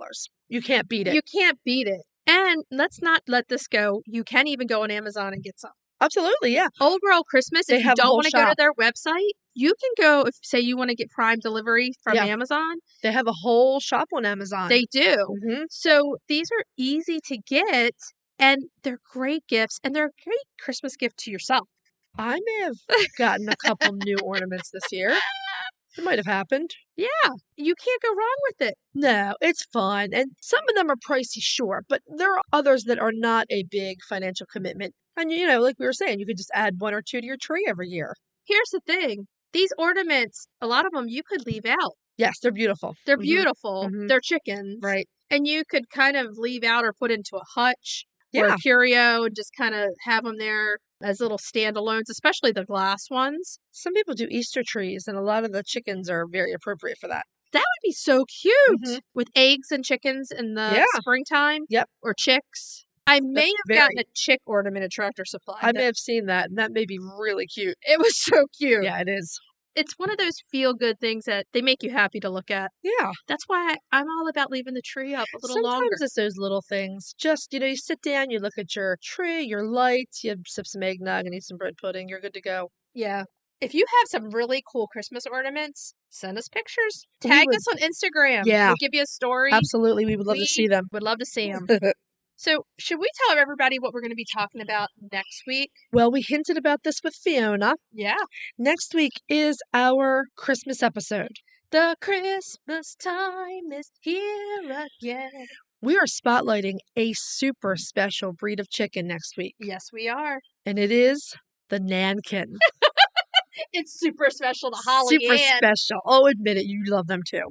S3: You can't beat it.
S2: You can't beat it. And let's not let this go. You can even go on Amazon and get some.
S3: Absolutely, yeah.
S2: Old World Christmas, if you don't want to go to their website, you can go, if say you want to get Prime delivery from Amazon.
S3: They have a whole shop on Amazon.
S2: They do.
S3: Mm-hmm.
S2: So these are easy to get, and they're great gifts, and they're a great Christmas gift to yourself.
S3: I may have gotten a couple new ornaments this year. It might have happened.
S2: Yeah, you can't go wrong with it.
S3: No, it's fun. And some of them are pricey, sure, but there are others that are not a big financial commitment. And, you know, like we were saying, you could just add one or two to your tree every year.
S2: Here's the thing. These ornaments, a lot of them you could leave out.
S3: Yes, they're beautiful.
S2: They're beautiful. Mm-hmm. They're chickens.
S3: Right.
S2: And you could kind of leave out or put into a hutch or a curio and just kind of have them there as little standalones, especially the glass ones.
S3: Some people do Easter trees, and a lot of the chickens are very appropriate for that.
S2: That would be so cute with eggs and chickens in the springtime.
S3: Yep.
S2: Or chicks. I may have gotten a chick ornament at Tractor Supply.
S3: I may have seen that, and that may be really cute.
S2: It was so cute.
S3: Yeah, it is.
S2: It's one of those feel-good things that they make you happy to look at.
S3: Yeah.
S2: That's why I'm all about leaving the tree up a little longer.
S3: Sometimes it's those little things. Just, you know, you sit down, you look at your tree, your lights, you sip some eggnog and eat some bread pudding. You're good to go.
S2: Yeah. If you have some really cool Christmas ornaments, send us pictures. Tag us on Instagram.
S3: Yeah.
S2: We'll give you a story.
S3: Absolutely. We would love to see them.
S2: Would love to see them. So, should we tell everybody what we're going to be talking about next week?
S3: Well, we hinted about this with Fiona.
S2: Yeah.
S3: Next week is our Christmas episode.
S2: The Christmas time is here again.
S3: We are spotlighting a super special breed of chicken next week.
S2: Yes, we are.
S3: And it is the Nankin.
S2: It's super special to Holly.
S3: Super special. Oh, admit it. You love them too.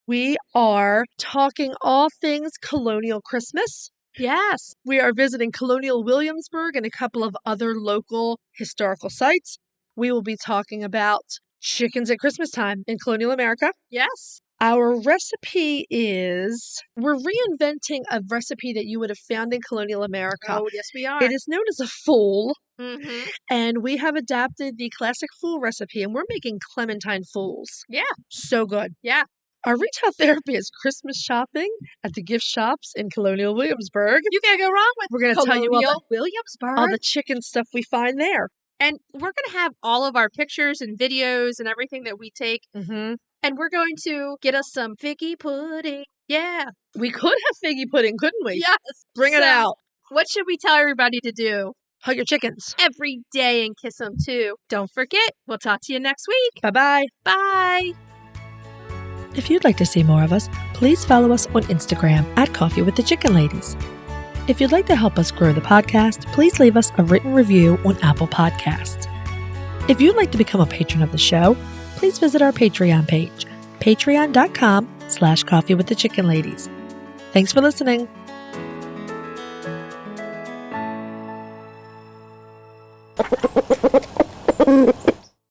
S3: We are talking all things colonial Christmas.
S2: Yes.
S3: We are visiting Colonial Williamsburg and a couple of other local historical sites. We will be talking about chickens at Christmas time in colonial America.
S2: Yes.
S3: Our recipe is, we're reinventing a recipe that you would have found in colonial America.
S2: Oh, yes, we are.
S3: It is known as a fool.
S2: Mm-hmm.
S3: And we have adapted the classic fool recipe, and we're making clementine fools.
S2: Yeah.
S3: So good.
S2: Yeah.
S3: Our retail therapy is Christmas shopping at the gift shops in Colonial Williamsburg.
S2: You can't go wrong with
S3: We're going to tell you
S2: Williamsburg.
S3: all the chicken stuff we find there.
S2: And we're going to have all of our pictures and videos and everything that we take And we're going to get us some figgy pudding. Yeah.
S3: We could have figgy pudding, couldn't we?
S2: Yes.
S3: Bring it
S2: So,
S3: out.
S2: What should we tell everybody to do?
S3: Hug your chickens.
S2: Every day and kiss them too. Don't forget, we'll talk to you next week.
S3: Bye-bye.
S2: Bye.
S3: If you'd like to see more of us, please follow us on Instagram at Coffee with the Chicken Ladies. If you'd like to help us grow the podcast, please leave us a written review on Apple Podcasts. If you'd like to become a patron of the show, please visit our Patreon page, patreon.com/Coffee with the Chicken Ladies. Thanks for listening.